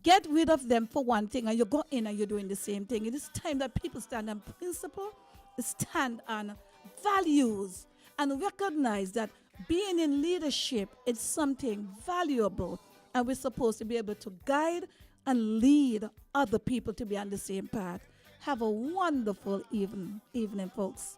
get rid of them for one thing and you go in and you're doing the same thing. It is time that people stand on principle, stand on values, and recognize that being in leadership is something valuable, and we're supposed to be able to guide and lead other people to be on the same path. Have a wonderful evening, folks.